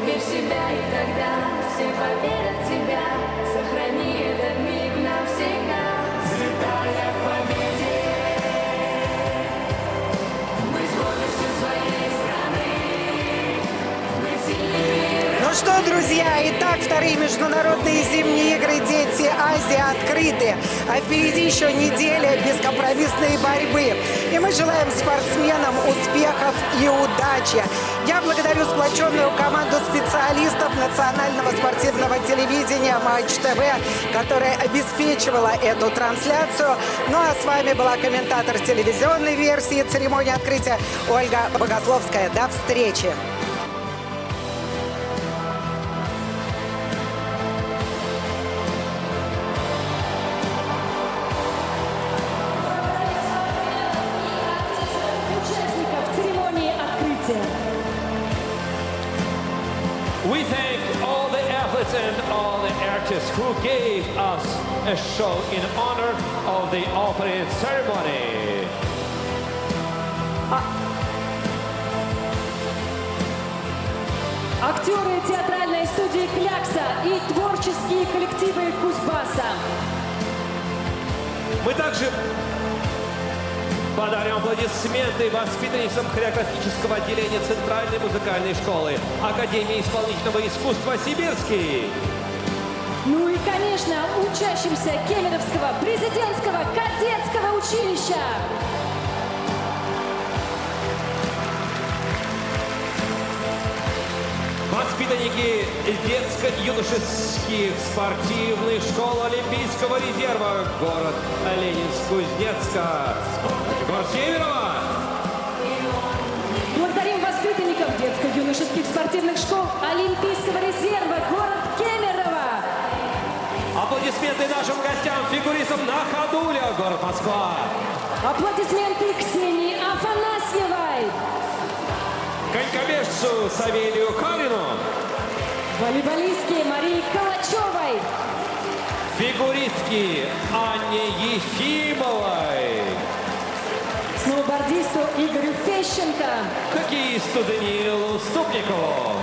верь в себя, и тогда все поверят в тебя. Сохрани этот миг навсегда. Взлетая к победе, мы с гордостью своей страны, мы сильнее. Ну что, друзья, итак, вторые международные зимние игры «Дети Азии» открыты. А впереди еще неделя бескомпромиссной борьбы. И мы желаем спортсменам успехов и удачи. Я благодарю сплоченную команду специалистов национального спортивного телевидения «Матч ТВ», которая обеспечивала эту трансляцию. Ну а с вами была комментатор телевизионной версии церемонии открытия Ольга Богословская. До встречи! Участников церемонии открытия. We thank all the athletes and all the artists who gave us a show in honor of the opening ceremony. актеры театральной студии «Клякса» и творческие коллективы Кузбасса. Мы также подарим аплодисменты воспитанницам хореографического отделения Центральной музыкальной школы Академии исполнительного искусства «Сибирский». Ну и, конечно, учащимся Кемеровского президентского кадетского училища. Воспитанники детско-юношеских спортивных школ Олимпийского резерва, город Ленинск-Кузнецка. Город Кемерово. Благодарим воспитанников детско-юношеских спортивных школ Олимпийского резерва, город Кемерово. Аплодисменты нашим гостям, фигуристам Находуля, город Москва. Аплодисменты Ксении Афанасьевой. Конькобежцу Савелию Харину. Волейболистке Марии Калачевой. Фигуристке Анне Ефимовой. Сноубордисту Игорю Фещенко. Хоккеисту Даниилу Ступникову.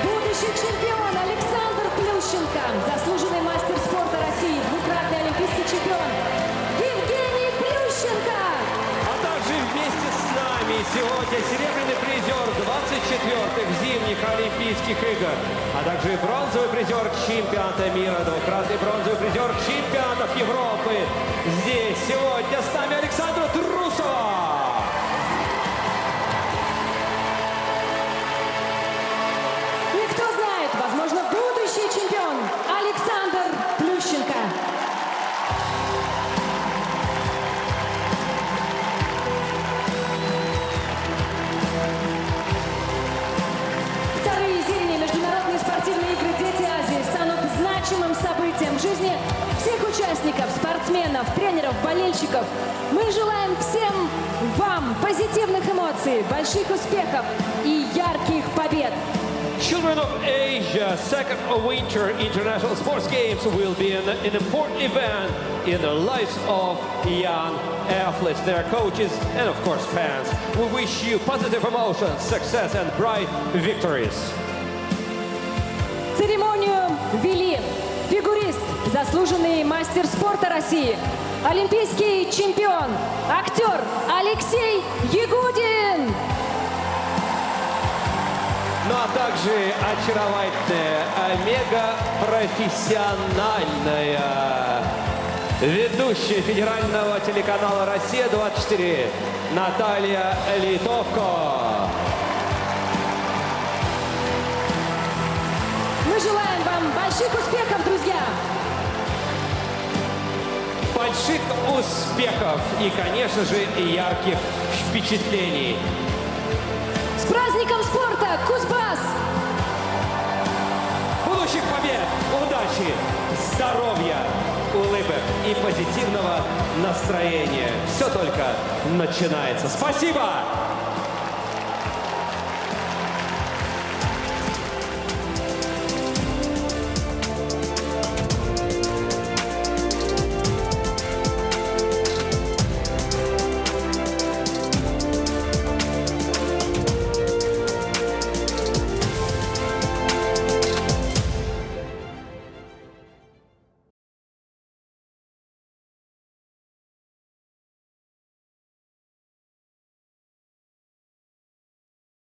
Будущий чемпион Александр Плющенко. Заслуженный мастер спорта России. Двукратный олимпийский чемпион Евгений Плющенко. А также вместе с нами сегодня серебряный призер 24-х зимних Олимпийских игр, а также бронзовый призер чемпионата мира, двукратный бронзовый призер чемпионатов Европы. Здесь сегодня с нами Александра Трусова. И кто знает, возможно, будущий чемпион Александр Плющенко. Вторые зимние международные спортивные игры «Дети Азии» станут значимым событием в жизни всех участников, спортсменов, тренеров, болельщиков. Мы желаем всем вам позитивных эмоций, больших успехов и ярких побед. Children of Asia, second Winter International Sports Games will be an important event in the lives of young athletes, their coaches, and of course fans. We wish you positive emotions, success and bright victories. Церемонию вели фигурист, заслуженный мастер спорта России, олимпийский чемпион, актер Алексей Ягудин. Ну а также очаровательная, мега-профессиональная ведущая федерального телеканала «Россия-24» Наталья Литовко. Мы желаем вам больших успехов, друзья! Больших успехов и, конечно же, ярких впечатлений. С праздником спорта, Кузбасс! Будущих побед, удачи, здоровья, улыбок и позитивного настроения. Все только начинается. Спасибо!